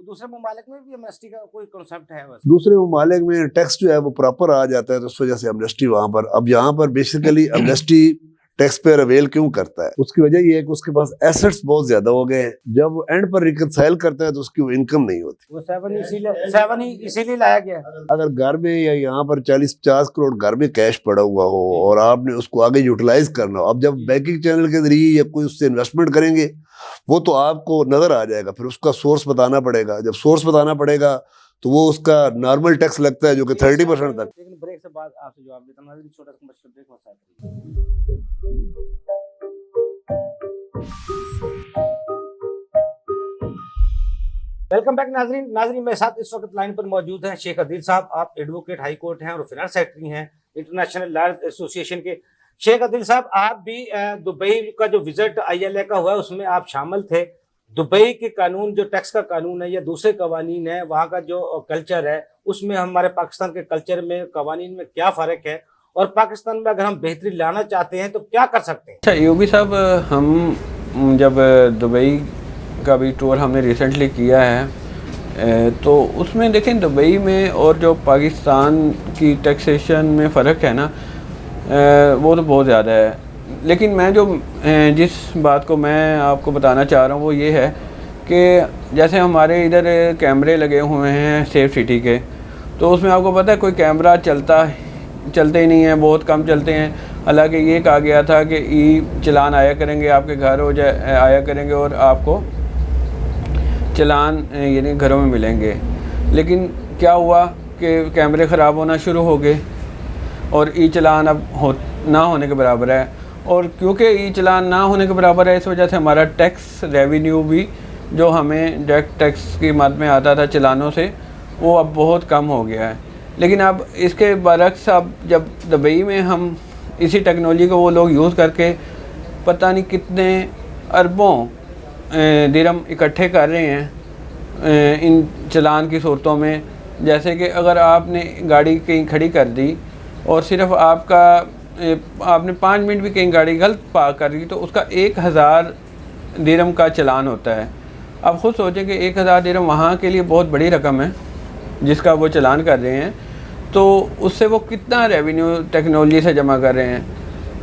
दूसरे ममालिक में भी एमनेस्टी का कोई कॉन्सेप्ट है? बस दूसरे ममालिक में टैक्स जो है वो प्रॉपर आ जाता है, तो उस वजह से एमनेस्टी वहाँ पर। अब यहाँ पर basically amnesty tax payer avail क्यों करता है, उसकी वजह ये है कि उसके पास एसेट्स बहुत ज्यादा हो गए हैं। जब वो एंड पर रिकंसाइल करता है तो उसकी वो इनकम नहीं होती। वो 7 ही इसीलिए लाया गया। अगर घर में या यहाँ पर 40-50 करोड़ घर में कैश पड़ा हुआ हो और आपने उसको आगे यूटिलाइज करना हो, अब जब बैंकिंग चैनल के जरिए या कोई उससे इन्वेस्टमेंट करेंगे वो तो आपको नजर आ जाएगा, फिर उसका सोर्स बताना पड़ेगा। जब सोर्स बताना पड़ेगा तो वो उसका नॉर्मल टैक्स लगता है जो कि 30% तक। लेकिन ब्रेक से बाद आपसे जवाब देता हूं। नाज़रीन, छोटा सा कमर्शियल ब्रेक हो सकता है। वेलकम बैक नाजरीन मेरे साथ इस वक्त लाइन पर मौजूद हैं शेख अदील साहब। आप एडवोकेट हाई कोर्ट हैं और फाइनेंस सेक्रेटरी हैं इंटरनेशनल लॉयर्स एसोसिएशन के। शेख अदील साहब, आप भी दुबई का जो विजिट ILA का हुआ है उसमें आप शामिल थे। दुबई के कानून, जो टैक्स का कानून है या दूसरे कवानीन है, वहाँ का जो कल्चर है उसमें हमारे पाकिस्तान के कल्चर में, कवानीन में क्या फ़र्क है, और पाकिस्तान में अगर हम बेहतरी लाना चाहते हैं तो क्या कर सकते हैं? अच्छा यूबी साहब, हम जब दुबई का भी टूर हमने रिसेंटली किया है तो उसमें देखें दुबई में और जो पाकिस्तान की टैक्सेशन में फ़र्क है ना, वो तो बहुत ज़्यादा है। लेकिन मैं जो जिस बात को मैं आपको बताना चाह रहा हूँ वो ये है कि जैसे हमारे इधर कैमरे लगे हुए हैं सेफ सिटी के, तो उसमें आपको पता है कोई कैमरा चलते ही नहीं है, बहुत कम चलते हैं। हालांकि ये कहा गया था कि चालान आया करेंगे आपके घर हो जाए, आया करेंगे और आपको चालान यानी घरों में मिलेंगे। लेकिन क्या हुआ कि कैमरे ख़राब होना शुरू हो गए और चालान अब ना होने के बराबर है। और क्योंकि चालान ना होने के बराबर है, इस वजह से हमारा टैक्स रेवेन्यू भी जो हमें डायरेक्ट टैक्स की मद में आता था चालानों से, वो अब बहुत कम हो गया है। लेकिन अब इसके बरक्स अब जब दुबई में हम इसी टेक्नोलॉजी को वो लोग यूज़ करके पता नहीं कितने अरबों दिरहम इकट्ठे कर रहे हैं इन चालान की सूरतों में। जैसे कि अगर आपने गाड़ी कहीं खड़ी कर दी और सिर्फ आपने 5 मिनट भी कहीं गाड़ी गलत पार्क कर दी तो उसका 1000 दिरहम का चालान होता है। अब ख़ुद सोचें कि 1000 दिरहम वहाँ के लिए बहुत बड़ी रकम है जिसका वो चालान कर रहे हैं, तो उससे वो कितना रेवेन्यू टेक्नोलॉजी से जमा कर रहे हैं।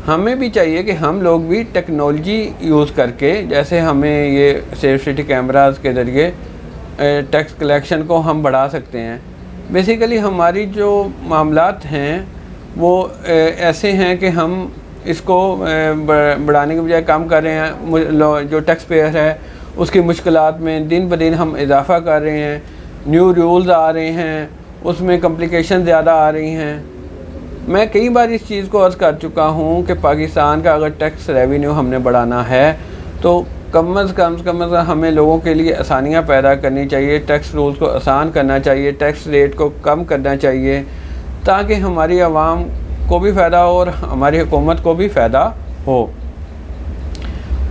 हमें भी चाहिए कि हम लोग भी टेक्नोलॉजी यूज़ करके, जैसे हमें ये सेफ सिटी कैमरास के ज़रिए टैक्स कलेक्शन को हम बढ़ा सकते हैं। बेसिकली हमारी जो मामलात हैं वो ऐसे हैं कि हम इसको बढ़ाने के बजाय कम कर रहे हैं। जो टैक्स पेयर है उसकी मुश्किलात में दिन ब दिन हम इजाफ़ा कर रहे हैं। न्यू रूल्स आ रहे हैं, उसमें कॉम्प्लिकेशन ज़्यादा आ रही हैं। मैं कई बार इस चीज़ को अर्ज़ कर चुका हूँ कि पाकिस्तान का अगर टैक्स रेवेन्यू हमने बढ़ाना है तो कम अज़ कम हमें लोगों के लिए आसानियाँ पैदा करनी चाहिए, टैक्स रूल्स को आसान करना चाहिए, टैक्स रेट को कम करना चाहिए, ताकि हमारी आवाम को भी फ़ायदा हो और हमारी हुकूमत को भी फ़ायदा हो।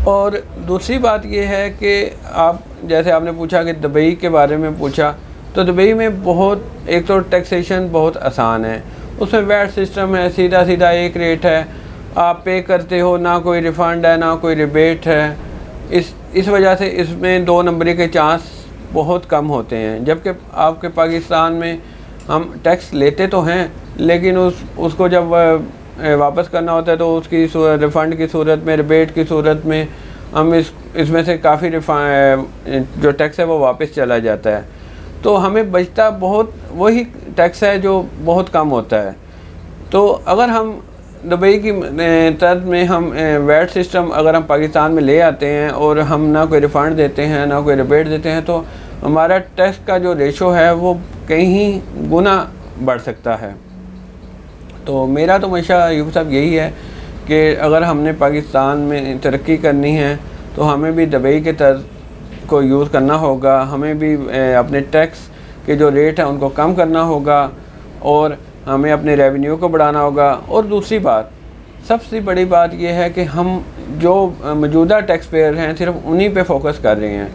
और दूसरी बात ये है कि आप जैसे आपने पूछा कि दुबई के बारे में पूछा, तो दुबई में बहुत, एक तो टैक्सेशन बहुत आसान है, उसमें वैट सिस्टम है, सीधा एक रेट है, आप पे करते हो, ना कोई रिफ़ंड है ना कोई रिबेट है। इस वजह से इसमें 2 नंबरी के चांस बहुत कम होते हैं। जबकि आपके पाकिस्तान में हम टैक्स लेते तो हैं लेकिन उसको जब वापस करना होता है तो उसकी रिफ़ंड की सूरत में, रिबेट की सूरत में हम इसमें से काफ़ी जो टैक्स है वो वापस चला जाता है। तो हमें बचता बहुत वही टैक्स है जो बहुत कम होता है। तो अगर हम दुबई की तर्ज में हम वैट सिस्टम अगर हम पाकिस्तान में ले आते हैं और हम ना कोई रिफ़ंड देते हैं ना कोई रिबेट देते हैं, तो हमारा टैक्स का जो रेशो है वो कहीं गुना बढ़ सकता है। तो मेरा तो हमेशा यूब साहब यही है कि अगर हमने पाकिस्तान में तरक्की करनी है तो हमें भी दुबई के तर्ज को यूज़ करना होगा, हमें भी अपने टैक्स के जो रेट हैं उनको कम करना होगा और हमें अपने रेवेन्यू को बढ़ाना होगा। और दूसरी बात, सबसे बड़ी बात यह है कि हम جو موجودہ ٹیکس پیئر ہیں صرف انہی پہ فوکس کر رہے ہیں،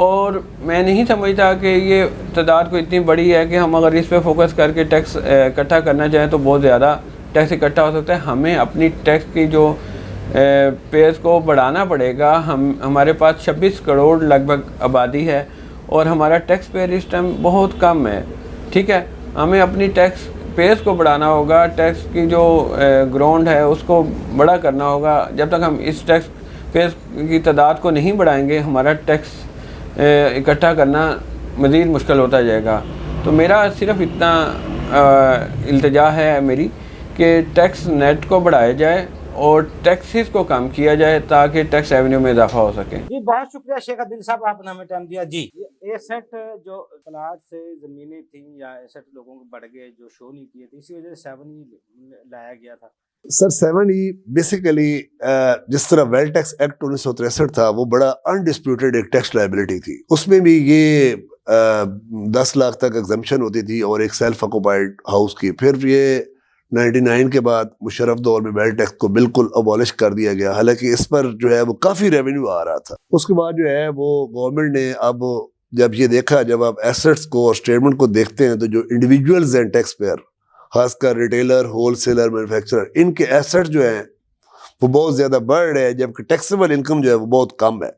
اور میں نہیں سمجھتا کہ یہ تعداد کو اتنی بڑی ہے کہ ہم اگر اس پہ فوکس کر کے ٹیکس اکٹھا کرنا چاہیں تو بہت زیادہ ٹیکس اکٹھا ہو سکتا ہے۔ ہمیں اپنی ٹیکس کی جو پیئرز کو بڑھانا پڑے گا۔ ہمارے پاس 26 کروڑ لگ بھگ آبادی ہے اور ہمارا ٹیکس پیئر اس ٹائم بہت کم ہے، ٹھیک ہے۔ ہمیں اپنی ٹیکس پیئرز کو بڑھانا ہوگا، ٹیکس کی جو گراؤنڈ ہے اس کو بڑا کرنا ہوگا۔ جب تک ہم اس ٹیکس پیئرز کی تعداد کو نہیں بڑھائیں گے، ہمارا ٹیکس اکٹھا کرنا مزید مشکل ہوتا جائے گا۔ تو میرا صرف اتنا التجا ہے میری کہ ٹیکس نیٹ کو بڑھایا جائے اور ٹیکسز کو کم کیا جائے تاکہ ٹیکس ریونیو میں اضافہ ہو سکے۔ جی بہت شکریہ شیخ عدیل صاحب، آپ نے ہمیں ٹائم دیا۔ جی ایسٹ جو پلاٹ سے زمینیں تھیں یا ایسٹ لوگوں کو بڑھ گئے جو شو نہیں کیے تھے، اسی وجہ سے 7E لایا گیا تھا۔ سر 7E بیسیکلی جس طرح ویل ٹیکس ایکٹ 1963 تھا وہ بڑا انڈسپیوٹیڈ ایک ٹیکس لائبلٹی تھی، اس میں بھی یہ 10 لاکھ تک ایگزمپشن ہوتی تھی اور ایک سیلف آکوپائڈ ہاؤس کی۔ پھر یہ 99 کے بعد مشرف دور میں ویل ٹیکس کو بالکل ابالش کر دیا گیا، حالانکہ اس پر جو ہے وہ کافی ریونیو آ رہا تھا۔ اس کے بعد جو ہے وہ گورنمنٹ نے اب جب یہ دیکھا، جب آپ ایسٹس کو اور اسٹیٹمنٹ کو دیکھتے ہیں تو جو انڈیویجولز ہیں ٹیکس پیئر، خاص کر ریٹیلر، ہول سیلر، مینوفیکچرر، ان کے ایسٹ جو ہیں وہ بہت زیادہ بڑھ رہے ہیں، جبکہ ٹیکسیبل انکم جو ہے وہ بہت کم ہے۔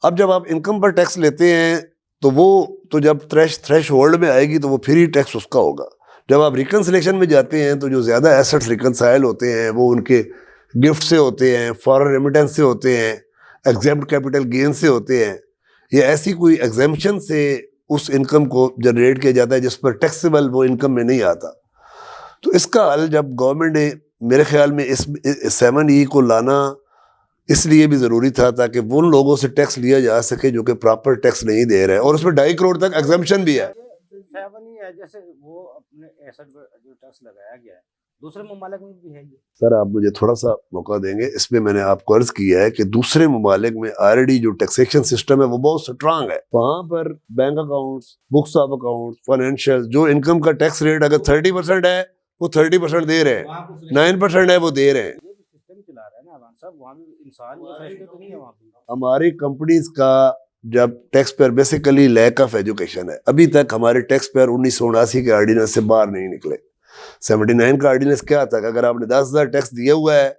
اب جب آپ انکم پر ٹیکس لیتے ہیں تو وہ تو جب تھریش ہولڈ میں آئے گی تو وہ پھر ہی ٹیکس اس کا ہوگا۔ جب آپ ریکنسلیشن میں جاتے ہیں تو جو زیادہ ایسٹس ریکنسائل ہوتے ہیں وہ ان کے گفٹ سے ہوتے ہیں، فارن ریمیٹنس سے ہوتے ہیں، ایگزیمپٹ کیپٹل گین سے ہوتے ہیں، یا ایسی کوئی ایگزیمپشن سے اس انکم کو جنریٹ کیا جاتا ہے جس پر ٹیکسیبل وہ انکم میں نہیں آتا۔ تو اس کا حل جب گورنمنٹ نے میرے خیال میں اس 7E کو لانا اس لیے بھی ضروری تھا تاکہ ان لوگوں سے ٹیکس لیا جا سکے جو کہ پراپر ٹیکس نہیں دے رہے، اور اس میں 2.5 کروڑ تک ایگزمپشن بھی ہے۔ 7E ہے، جیسے وہ اپنے ایسٹ پر جو ٹیکس لگایا گیا ہے دوسرے ممالک میں بھی ہے یہ۔ سر آپ مجھے تھوڑا سا موقع دیں گے، اس میں نے آپ کو عرض کیا ہے کہ دوسرے ممالک میں آلریڈی جو ٹیکسیشن سسٹم ہے وہ بہت سٹرانگ ہے، وہاں پر bank accounts, books of accounts, financial, جو انکم کا ٹیکس ریٹ اگر 30% ہے وہ 30% دے رہے ہیں، 9% ہے وہ دے رہے ہیں۔ سسٹم چلا رہا ہے نا عوام صاحب، وہاں بھی انسان تو نہیں ہے وہاں پہ۔ ہماری کمپنیز کا جب taxpayer basically lack of education ہے، ابھی تک ہمارے ٹیکس پیئر 1979 کے آرڈیننس سے باہر نہیں نکلے۔ 79 کا آرڈیننس کیا تھا کہ اگر آپ نے 10,000 ٹیکس دیا ہوا ہے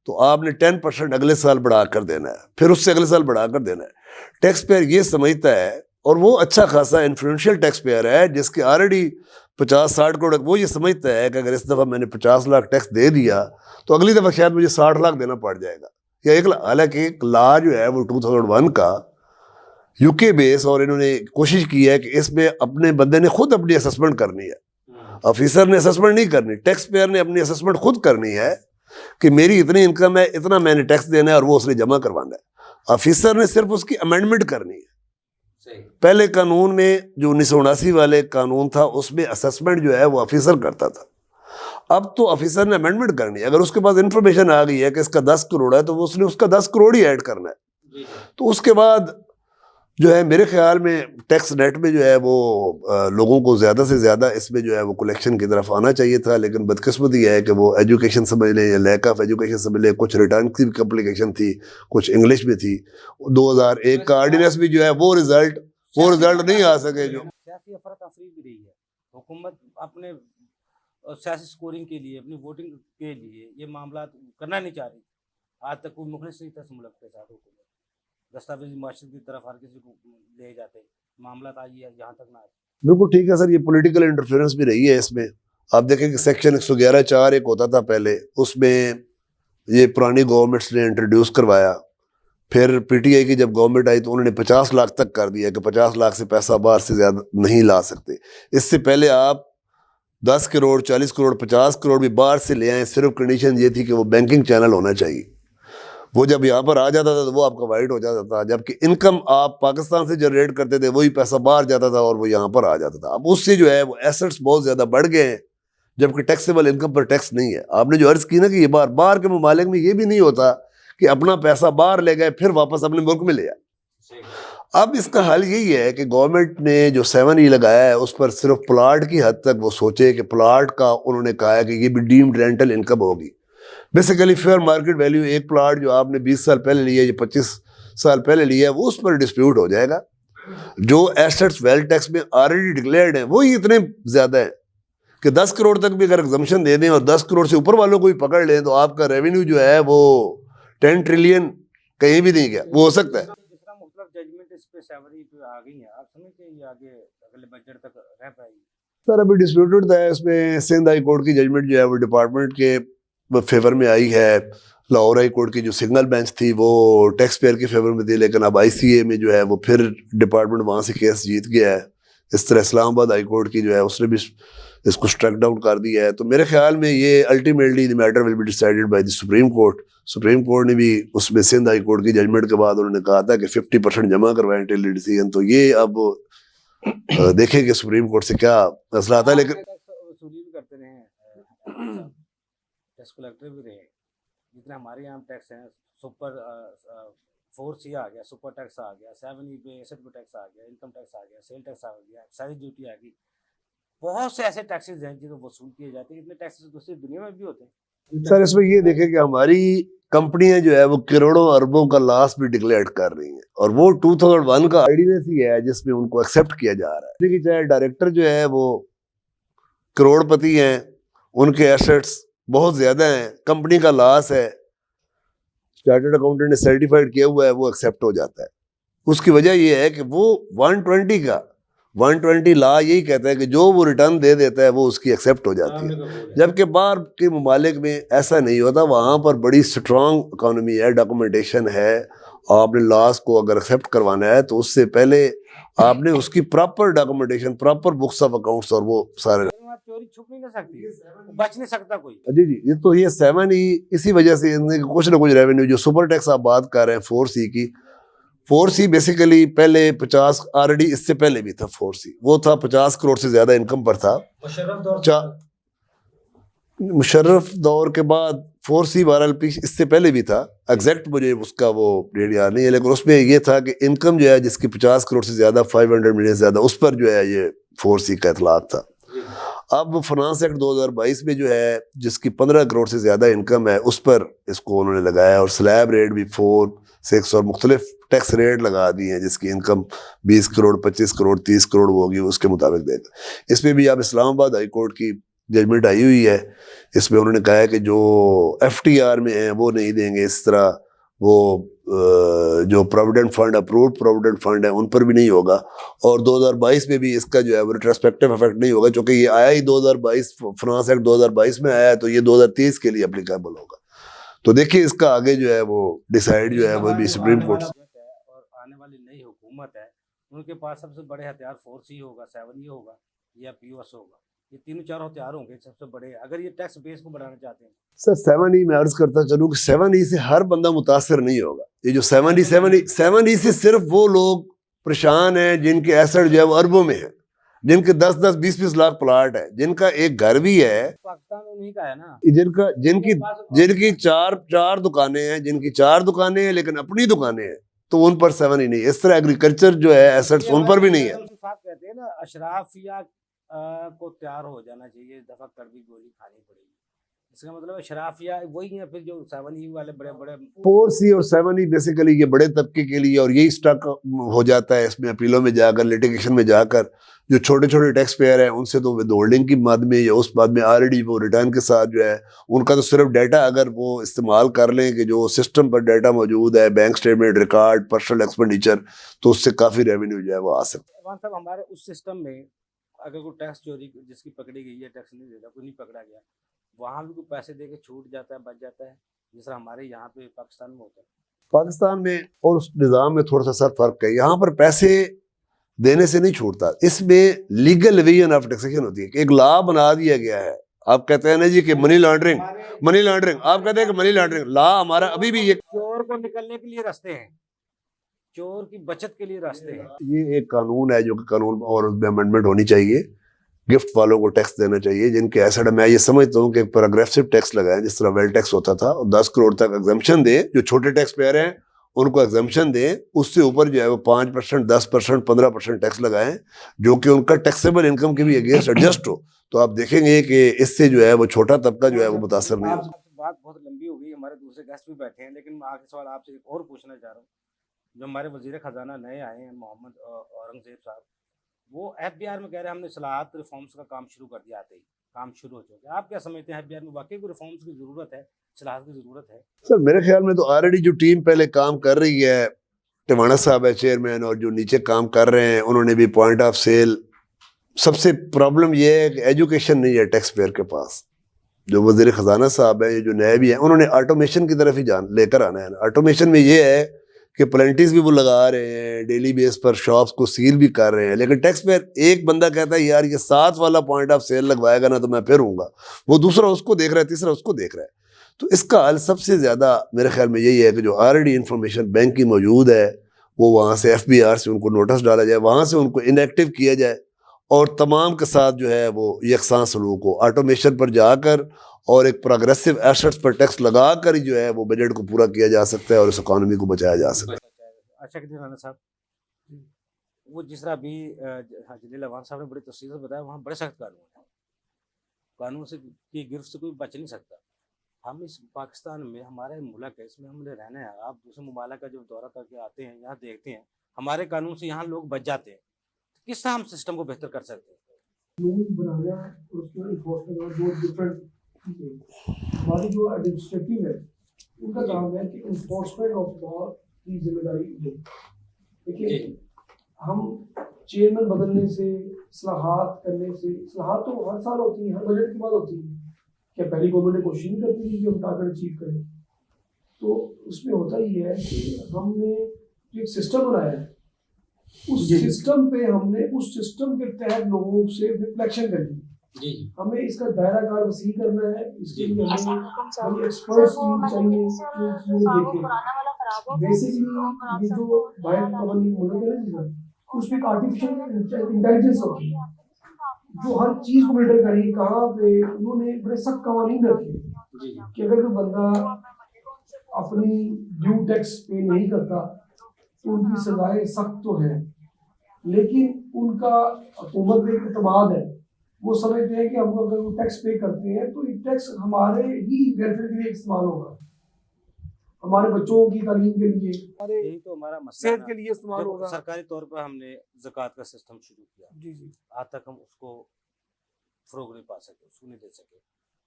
تو آپ نے 10% اگلے سال بڑھا کر دینا ہے، پھر اس سے اگلے سال بڑھا کر دینا ہے۔ ٹیکس پیئر یہ سمجھتا ہے، اور وہ اچھا خاصا انفلوئنشیل ٹیکس پیئر ہے جس کے آلریڈی 50-60 کروڑ، وہ یہ سمجھتا ہے کہ اگر اس دفعہ میں نے 50 لاکھ ٹیکس دے دیا تو اگلی دفعہ شاید مجھے 60 لاکھ دینا پڑ جائے گا، یا ایک حالانکہ ایک لا جو ہے وہ 2001 کا UK بیس، اور انہوں نے کوشش کی ہے کہ اس میں اپنے بندے نے خود اپنی اسسمنٹ کرنی ہے، آفیسر نے اسسمنٹ نہیں کرنی، ٹیکس پیئر نے اپنی اسسمنٹ خود کرنی ہے کہ میری اتنی انکم ہے، اتنا میں نے ٹیکس دینا ہے اور وہ اس نے جمع کروانا ہے۔ آفیسر نے صرف اس کی امینڈمنٹ کرنی ہے۔ پہلے قانون میں جو 1979 والے قانون تھا اس میں اسسمنٹ جو ہے وہ آفیسر کرتا تھا، اب تو آفیسر نے امینڈمنٹ کرنی ہے۔ اگر اس کے پاس انفارمیشن آ گئی ہے کہ اس کا 10 کروڑ ہے تو اس نے اس کا 10 کروڑ ہی ایڈ کرنا ہے۔ تو اس کے بعد جو ہے میرے خیال میں ٹیکس نیٹ میں جو ہے وہ لوگوں کو زیادہ سے زیادہ اس میں جو ہے وہ کلیکشن کی طرف آنا چاہیے تھا، لیکن بدقسمتی یہ ہے کہ وہ ایجوکیشن سمجھ لیں یا لیک آف ایجوکیشن سمجھ لیں، کچھ ریٹرن کی کمپلیکیشن تھی، کچھ انگلش میں تھی۔ 2001 کا آرڈیننس بھی جو ہے وہ رزلٹ نہیں آ سکے۔ جو سیاسی افراتفری بھی رہی ہے، حکومت اپنے سیاسی سکورنگ کے لیے، اپنی ووٹنگ کے لیے یہ معاملات کرنا نہیں چاہ رہی۔ آج تک کوئی مخلص نہیں تھا اس ملک کے ساتھ، حکومت دستاویزی معاشرت کی طرف ہر کسی کو لے جاتے، معاملات آج یہاں تک نہ آئے۔ بالکل ٹھیک ہے سر، یہ پولیٹیکل انٹرفیئرنس بھی رہی ہے اس میں۔ آپ دیکھیں کہ سیکشن 111(4) ایک ہوتا تھا پہلے، اس میں یہ پرانی گورنمنٹس نے انٹروڈیوس کروایا، پھر PTI کی جب گورنمنٹ آئی تو انہوں نے 50 لاکھ تک کر دیا کہ 50 لاکھ سے پیسہ باہر سے زیادہ نہیں لا سکتے۔ اس سے پہلے آپ 10 کروڑ 40 کروڑ 50 کروڑ بھی باہر سے لے آئیں، صرف کنڈیشن یہ تھی کہ وہ بینکنگ چینل ہونا چاہیے۔ وہ جب یہاں پر آ جاتا تھا تو وہ آپ کا وائٹ ہو جاتا تھا، جبکہ انکم آپ پاکستان سے جنریٹ کرتے تھے وہی پیسہ باہر جاتا تھا اور وہ یہاں پر آ جاتا تھا۔ اب اس سے جو ہے وہ ایسٹس بہت زیادہ بڑھ گئے ہیں، جبکہ ٹیکسیبل انکم پر ٹیکس نہیں ہے۔ آپ نے جو عرض کی نا کہ یہ باہر کے ممالک میں یہ بھی نہیں ہوتا کہ اپنا پیسہ باہر لے گئے پھر واپس اپنے ملک میں لے آئے۔ اب اس کا حل یہی ہے کہ گورنمنٹ نے جو 7E لگایا ہے اس پر صرف پلاٹ کی حد تک وہ سوچے کہ پلاٹ کا انہوں نے کہا ہے کہ یہ بھی ڈیمڈ رینٹل انکم ہوگی، बेसिकली फेयर मार्केट वैल्यू एक प्लाट जो आपने 20 साल पहले लिया या 25 साल पहले लिया वो उस पर डिस्प्यूट हो जाएगा। जो एसेट्स वेल्थ टैक्स में ऑलरेडी डिक्लेयर्ड हैं वो ही इतने ज्यादा है कि 10 करोड़ तक भी अगर एग्जम्पशन दे दें और 10 करोड़ से ऊपर वालों को भी पकड़ लें तो आपका रेवेन्यू जो है वो 10 ट्रिलियन कहीं भी नहीं गया, वो हो सकता है। जितना मुख्तलिफ जजमेंट इस पे सेवरी पे आ गई है, आप समझते हैं ये आगे अगले बजट तक रह पाएगी? सर अभी डिस्प्यूटेड था, इसमें सिंध हाई कोर्ट की जजमेंट जो है वो डिपार्टमेंट के फेवर में आई है। लाहौर हाई कोर्ट की जो सिंगल बेंच थी वो टैक्स पेयर के फेवर में थी, लेकिन अब ICA में जो है वो फिर डिपार्टमेंट वहाँ से केस जीत गया है। इस तरह इस्लामाबाद हाई कोर्ट की जो है उसने भी इसको स्ट्रक डाउन कर दिया है। तो मेरे ख्याल में ये ultimately the matter will be decided by the supreme court. Supreme court ने भी उसमें सिंध हाई कोर्ट की जजमेंट के बाद उन्होंने कहा था कि 50% जमा करवाएं टिल डिसीजन। तो ये अब देखेंगे सुप्रीम कोर्ट से क्या मसला आता है। लेकिन वसूली भी करते रहे हैं, टैक्स कलेक्टर भी रहे, जितने हमारे यहाँ टैक्स हैं, सुपर 4C आ गया, सुपर टैक्स आ गया, 7E पे एसेट पे टैक्स आ गया, इनकम टैक्स आ गया, सेल टैक्स आ गया, एक्साइज ड्यूटी आ गई, बहुत से ऐसे टैक्सेस हैं जो वसूल किए जाते हैं। इतने टैक्सेस दूसरी दुनिया में भी होते हैं। सर इसमें ये देखें कि हमारी कंपनियां जो है वो करोड़ों अरबों का लॉस भी डिक्लेयर कर रही हैं और वो 2001 का आर्डिनेंस ही है जिसमें उनको एक्सेप्ट किया जा रहा है। देखिए चाहे डायरेक्टर जो है वो करोड़पति हैं, उनके एसेट्स बहुत ज्यादा हैं, कंपनी का लॉस है, चार्टर्ड अकाउंटेंट ने सर्टिफाइड किया हुआ है, वो एक्सेप्ट हो जाता है। उसकी वजह ये है कि वो 120 ला यही कहता है कि जो वो रिटर्न दे देता है वो उसकी एक्सेप्ट हो जाती है। जबकि बाहर के ममालिक में ऐसा नहीं होता, वहाँ पर बड़ी स्ट्रॉन्ग इकोनॉमी है, डॉक्यूमेंटेशन है। आपने लॉस को अगर एक्सेप्ट करवाना है तो उससे पहले आपने उसकी proper documentation, proper books of accounts और वो सारे चोरी छुप नहीं कर सकती, बच नहीं सकता कोई। जी ये तो ये 7E इसी वजह से कुछ ना कुछ रेवेन्यू जो सुपर टैक्स आप बात कर रहे हैं 4C की, 4C बेसिकली पहले 50 ऑलरेडी इससे पहले भी था 4C, वो था 50 करोड़ से ज्यादा इनकम पर था। मुशर्रफ दौर के बाद 4C बहरहाल इससे पहले भी था, एग्जैक्ट मुझे उसका वो डेट याद नहीं है, लेकिन उसमें ये था कि इनकम जो है जिसकी 50 करोड़ से ज्यादा, 500 मिलियन से ज्यादा, उस पर जो है ये 4C का इतलाक था। अब फाइनेंस एक्ट 2022 में जो है जिसकी 15 करोड़ से ज्यादा इनकम है उस पर इसको उन्होंने लगाया और स्लैब रेट भी 4, 6 और मुख्तलिफ टैक्स रेट लगा दिए हैं। जिसकी इनकम 20 करोड़, 25 करोड़, 30 करोड़ होगी उसके मुताबिक देगा। इसमें भी अब इस्लामाबाद हाई कोर्ट की जजमेंट आई हुई है, इसमें उन्होंने कहा है कि जो FTR में है वो नहीं देंगे, इस तरह वो जो provident fund, approved provident fund है उन पर भी नहीं होगा। और 2022 में भी इसका जो है वो रिट्रोस्पेक्टिव इफेक्ट नहीं होगा, क्योंकि ये आया ही 2022, फाइनेंस एक्ट 2022 में आया है, तो ये 2023 के लिए एप्लीकेबल होगा। तो देखिए इसका आगे जो है वो डिसाइड जो है वो भी सुप्रीम कोर्ट और आने वाली नई हुकूमत है, उनके पास सबसे बड़े हथियार 4C होगा, 7E होगा या POS होगा। ये तीनों चार हथियार होंगे सबसे बड़े, अगर ये टैक्स बेस को बढ़ाना चाहते हैं। सर 7E मैं अर्ज करता चलूँ कि 7E से हर बंदा मुतासर नहीं होगा। ये जो 7E से सिर्फ वो लोग परेशान हैं जिनके एसेट जो है वो अरबों में है, जिनके 10-10, 20-20 लाख प्लाट है, जिनका एक घर भी है। पाकिस्तान उन्हीं का है ना, जिनकी चार दुकानें हैं, जिनकी 4 दुकानें हैं लेकिन अपनी दुकानें हैं, तो उन पर 7E नहीं। इस तरह एग्रीकल्चर जो है एसेट्स उन पर भी नहीं है। कहते हैं ना अशराफिया को तैयार हो जाना चाहिए, दफा कड़वी गोली खानी पड़ेगी। इसका मतलब है शराफिया वही है, फिर जो 7E वाले बड़े बड़े 4C और 7E बेसिकली ये बड़े तबके के लिए, और यही स्टक हो जाता है इसमें अपीलों में जाकर, लिटिगेशन में जाकर। जो छोटे छोटे टैक्स पेयर हैं उनसे तो विद होल्डिंग की मद में या उस बाद में ऑलरेडी वो रिटर्न के साथ जो है उनका तो सिर्फ डाटा अगर वो इस्तेमाल कर लें कि जो सिस्टम पर डाटा मौजूद है, bank statement, record, personal expenditure, तो उससे काफ़ी रेवेन्यू जो है वो आ सकता है। साहब हमारे उस सिस्टम में अगर कोई टैक्स चोरी जिसकी पकड़ी गई है, टैक्स नहीं देता, कोई नहीं पकड़ा गया, वहाँ भी कोई पैसे दे के छूट जाता है, बच जाता है, जिस तरह हमारे यहाँ पे पाकिस्तान में होता है। पाकिस्तान में और उस निज़ाम में थोड़ा सा फर्क है। यहाँ पर पैसे देने से नहीं छूटता, इसमें लीगल एविजन ऑफ टैक्सेशन होती है कि एक लॉ बना दिया गया है। आप कहते हैं ना जी कि मनी लॉन्ड्रिंग, आप कहते हैं कि मनी लॉन्ड्रिंग लॉ हमारा अभी भी ये चोर को निकलने के लिए रास्ते हैं, चोर की बचत के लिए रास्ते हैं। ये एक कानून है जो कि कानून और उसमें अमेंडमेंट होनी चाहिए। गिफ्ट वालों को टैक्स देना चाहिए जिनके एसेट, मैं ये समझता हूँ कि एक प्रोग्रेसिव टैक्स लगाएं जिस तरह वेल्थ टैक्स होता था, और 10 करोड़ तक एग्जम्पशन दें। जो छोटे टैक्स पेयर हैं उनको एग्जम्पशन दें, उससे ऊपर जो है वो 5%, 10%, 15% टैक्स लगाएं जो कि उनका टैक्सेबल इनकम के भी अगेंस्ट एडजस्ट हो। तो आप देखेंगे कि इससे जो है वो छोटा तबका जो है वो मुतासर नहीं होगा। बात बहुत लंबी हमारे दूसरे गेस्ट भी बैठे हैं, लेकिन मैं आखिरी सवाल आपसे एक और पूछना चाह रहा हूँ। जो हमारे वजीर खजाना नए आए हैं मोहम्मद औरंगजेब साहब, वो एफबीआर में कह रहे हैं हमने इस्लाहात रिफॉर्म्स का काम शुरू कर दिया, आते ही काम शुरू हो चुका है। आप क्या समझते हैं, एफबीआर में वाकई कोई रिफॉर्म्स की ज़रूरत है, इस्लाहात की ज़रूरत है? सर मेरे ख्याल में तो ऑलरेडी जो टीम पहले काम कर रही है, टिवाना साहब है चेयरमैन, और जो नीचे काम कर रहे हैं उन्होंने भी पॉइंट ऑफ सेल। सबसे प्रॉब्लम ये है कि एजुकेशन नहीं है टैक्स पेयर के पास। जो वजीर खजाना साहब है, ये जो नए भी हैं, उन्होंने ऑटोमेशन की तरफ ही लेकर आना है। ऑटोमेशन में ये है कि प्लेंटिस भी वो लगा रहे हैं, डेली बेस पर शॉप्स को सील भी कर रहे हैं, लेकिन टैक्स पेयर एक बंदा कहता है यार ये 7 वाला पॉइंट ऑफ सेल लगवाएगा ना तो मैं फिर हूँगा, वो दूसरा उसको देख रहा है, तीसरा उसको देख रहा है। तो इसका हल सबसे ज़्यादा मेरे ख्याल में यही है कि जो ऑलरेडी इंफॉर्मेशन बैंक की मौजूद है वो वहाँ से एफबीआर से उनको नोटिस डाला जाए, वहाँ से उनको इनएक्टिव किया जाए, और तमाम के साथ जो है वो यकसां सलूक हो। ऑटोमेशन पर जाकर और एक प्रोग्रेसिव एसेट्स पर टैक्स लगा कर ही जो है वो बजट को पूरा किया जा सकता है और इस इकॉनमी को बचाया जा सकता है। अच्छा कि राना साहब, वो जिस तरह अभी जलील अवान साहब ने बड़ी तफसील से बताया, वहाँ बड़े सख्त कानून है, कानून से की गिरफ्त से कोई बच नहीं सकता। हम इस पाकिस्तान में, हमारे मुल्क है, इसमें हमने रहना है। आप दूसरे ममालिक का जो दौरा करके आते हैं, यहाँ देखते हैं हमारे कानून से यहाँ लोग बच जाते हैं। किस तरह हम सिस्टम को बेहतर कर सकते हैं? कानून बनाना और उसको इन्फोर्समेंट दो डिफरेंट चीजें। हमारी जो एडमिनिस्ट्रेटिव है उनका काम है कि इन्फोर्समेंट ऑफ लॉ की जिम्मेदारी ले। देखिए, हम चेयरमैन बदलने से, इस्लाहात करने से, इस्लाहात तो हर साल होती है, हर बजट के बाद होती है। क्या पहली गवर्नमेंट ने कोशिश नहीं करती थी कि हम टारगेट अचीव करें? तो उसमें होता ही है कि हमने जो एक सिस्टम बनाया है, उस सिस्टम पे हमने उस सिस्टम के तहत लोगों से रिफ्लेक्शन करनी है। हमें इसका दायरा कार वसी करना है। इसके लिए हमें एक्सपर्ट्स टीम चाहिए जो देखें। बेसिकली ये जो बाइक कवानी मुल्क है ना, उसमें एक आर्टिफिशियल इंटेलिजेंस होती है जो हर चीज को मॉनिटर करेगी। कहाँ पे उन्होंने बड़े सख्त कवानीन रखे कि अगर कोई बंदा अपनी ड्यू टैक्स पे नहीं करता तो उनकी सजाएं सख्त तो है, लेकिन उनका हुकूमत पे इत्मीनान है। वो समझते हैं कि हम अगर वो टैक्स पे करते हैं तो ये टैक्स हमारे ही वेलफेयर के लिए इस्तेमाल होगा, हमारे बच्चों की तालीम के लिए, यही तो हमारा मसला सेहत है। के लिए इस्तेमाल देखो, होगा। सरकारी तौर पर हमने ज़कात का सिस्टम शुरू किया, जी जी, आज तक हम उसको फ़रोग नहीं पा सके, उसको नहीं दे सके।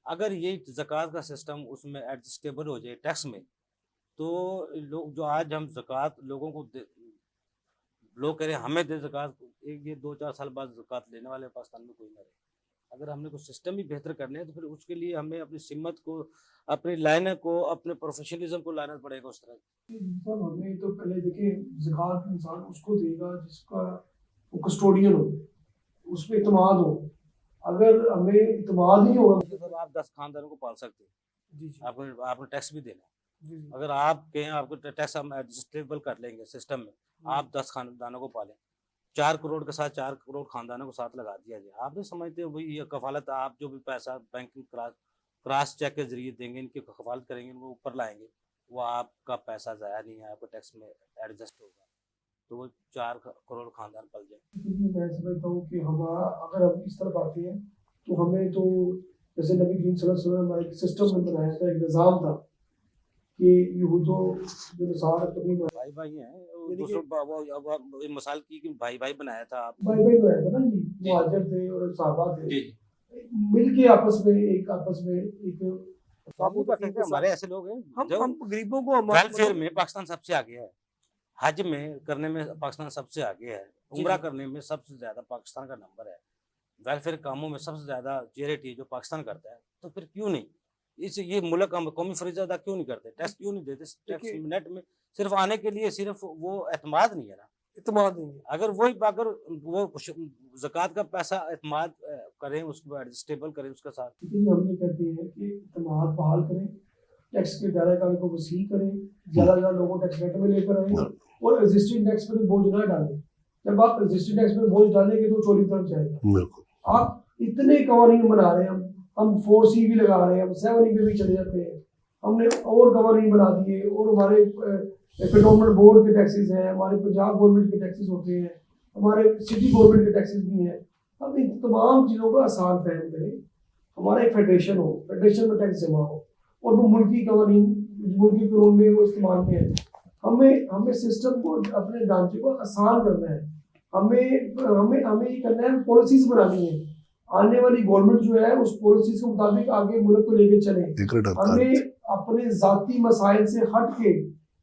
अगर ये ज़कात का सिस्टम उसमें एडजस्टेबल हो जाए टैक्स में, तो लोग जो आज हम ज़कात लोगों को लोग कह रहे हैं हमें दे ज़कात, एक ये 2-4 साल बाद ज़कात लेने वाले पाकिस्तान में कोई ना रहे। अगर हमने कुछ सिस्टम ही बेहतर करने हैं तो फिर उसके लिए हमें अपनी सिमत को, अपनी लाइन को, अपने प्रोफेशनलिज्म को लाना पड़ेगा उस तरह। सब हमें तो पहले देखिए, ज़कात इंसान उसको देगा जिसका वो कस्टोडियन हो, उस पर इत्मीनान हो। अगर हमें इत्मीनान ही होगा, तो आप 10 खानदानों को पाल सकते हैं। जी जी, आपने टैक्स भी देना। जी जी, अगर आप कहें आपको टैक्स हम एडजस्टेबल कर लेंगे सिस्टम में, आप 10 खानदानों को पालें, 4 करोड़ के साथ 4 करोड़ खानदानों को साथ लगा दिया जाए। आप नहीं समझते हो भाई ये कफालत, आप जो भी पैसा बैंकिंग क्रॉस चेक के जरिए देंगे, इनकी कफालत करेंगे, इनको ऊपर लाएंगे, वो आपका पैसा ज़ाया नहीं है, आपको टैक्स में एडजस्ट होगा, तो वो 4 करोड़ खानदान पल जाए। इसलिए मैं समझता हूँ कि हमारा अगर हम इस तरफ आते हैं तो हमें तो जैसे नबी करीम सल्लल्लाहु अलैहि वसल्लम ने एक सिस्टम में बनाया था, एक निज़ाम था कि यहूदो जो नसारा कभी भाई हैं, दूसरों वो मिसाल की कि भाई बनाया था आप। भाई बनाया था ना जी, मुहाजिर थे और सहाबा थे, मिल के आपस में एक हमारे ऐसे लोग हैं हम गरीबों को वेलफेयर में पाकिस्तान सबसे आगे है, हज में करने में पाकिस्तान सबसे आगे है, उम्रा करने में सबसे ज्यादा पाकिस्तान का नंबर है, वेलफेयर कामों में सबसे ज्यादा चैरिटी जो पाकिस्तान करता है। तो फिर क्यों नहीं ये मुल्क हम कौमी फरीज़ा अदा क्यों नहीं करते, टैक्स क्यों नहीं देते? टैक्स नेट में सिर्फ आने के लिए सिर्फ वो एतमाद नहीं है ना, इत्मीनान नहीं है। अगर वो ज़कात का पैसा एतमाद करें, उसको एडजस्टेबल करें उसके साथ। हम ये कहते हैं कि इत्मीनान बहाल करें, टैक्स के दायरे कार को वसी करें, ज़्यादा टैक्स नेट में लेकर आए और एग्जिस्टिंग टैक्स पर बोझ ना डालें। जब आप एग्जिस्टिंग टैक्स पर बोझ डालेंगे तो चोरी तरफ जाएगा। आप इतने कवानीन बना रहे हैं, हम 4C भी लगा रहे हैं, हम 7E पे भी चले जाते हैं, हमने और कवानीन बना दिए, और हमारे पेट्रोलमेंट बोर्ड के टैक्सेस हैं, हमारे पंजाब गवर्नमेंट के टैक्सेस होते हैं, हमारे सिटी गवर्नमेंट के टैक्सेस भी हैं। हम इन तमाम चीज़ों को आसान फहम करें, हमारा एक फेडरेशन हो, फेडरेशन में टैक्स जमा हो और वो मुल्की कवानीन मुल्की कानून में वो इस्तेमाल में है। हमें सिस्टम को अपने ढांचे को आसान करना है, हमें ये करना है, पॉलिसीज बनानी है, आने वाली गवर्नमेंट जो है उस पॉलिसीज के मुताबिक आगे मुल्क को लेके चले। हमें अपने ज़ाती मसाइल से हट के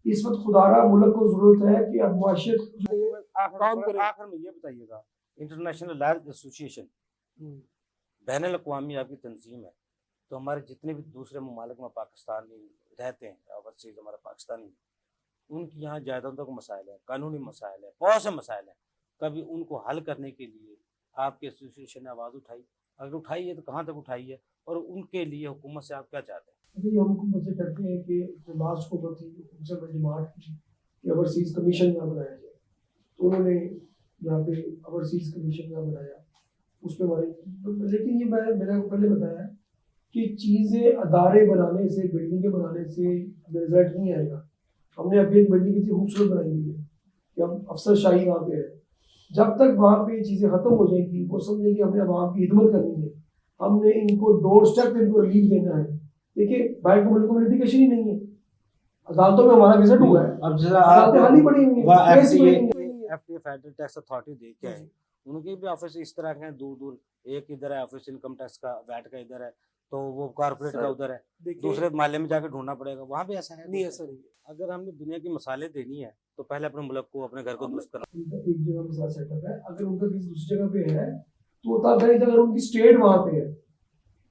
इस वक्त खुदारा मुल्क को जरूरत है कि अब मुआशरत काम करे। आखिर में ये बताइएगा, इंटरनेशनल लॉ एसोसिएशन बैनुल अक़वामी आपकी तंजीम है, तो हमारे जितने भी दूसरे ममालिक में पाकिस्तानी रहते हैं, ओवरसीज हमारे पाकिस्तानी, उनकी यहाँ जायदादों का मसाइल है, कानूनी मसाइल है, बहुत से मसाइल हैं, कभी उनको हल करने के लिए आपके एसोसिएशन ने आवाज़ उठाई? अगर उठाई है तो कहाँ तक उठाई है, और उनके लिए हुकूमत से आप क्या चाहते हैं? अभी हम हुकूमत से कहते हैं कि जो लास्ट हुकूमत थी उनसे बड़ी डिमांड की कि ओवरसीज़ कमीशन यहाँ बनाया जाए, तो उन्होंने यहाँ पे ओवरसीज़ कमीशन यहाँ बनाया, उस पर हमारे, लेकिन ये मैंने आपको पहले बताया कि चीज़ें अदारे बनाने से, बिल्डिंगें बनाने से हमें रिजल्ट नहीं आएगा। हमने अभी एक बिल्डिंग इतनी खूबसूरत बनाई हुई है कि अब अफसरशाही वहाँ पे है, जब तक वहाँ पे ये चीज़ें ख़त्म हो जाएंगी, वो समझें कि हमने आवाम की खिदमत करनी है, हमने इनको डोर स्टेप इनको रिलीफ देना है। देखिए बाहर के मुल्कों में लिटिगेशन ही नहीं है, अदालतों में हमारा विजिट हुआ है, अब जरा अदालतें खाली पड़ी हुई हैं, केस पड़े हुए हैं। एफटीए फेडरल टैक्स अथॉरिटी देख के आए, उनके भी ऑफिस इस तरह के हैं दूर दूर, एक इधर है ऑफिस इनकम टैक्स का, वैट का इधर है, तो वो कॉर्पोरेट का उधर है, दूसरे माले में जाकर ढूंढना पड़ेगा, वहाँ भी ऐसा है? नहीं, ऐसा नहीं है। अगर हमने दुनिया की मसाले देनी है तो पहले अपने मुल्क को, अपने घर को दुरुस्त करना। उनका एक जगह पे साथ सेटअप है, अगर उनका किसी दूसरी जगह पे है तो तब है, अगर उनकी स्टेट वहाँ पे है,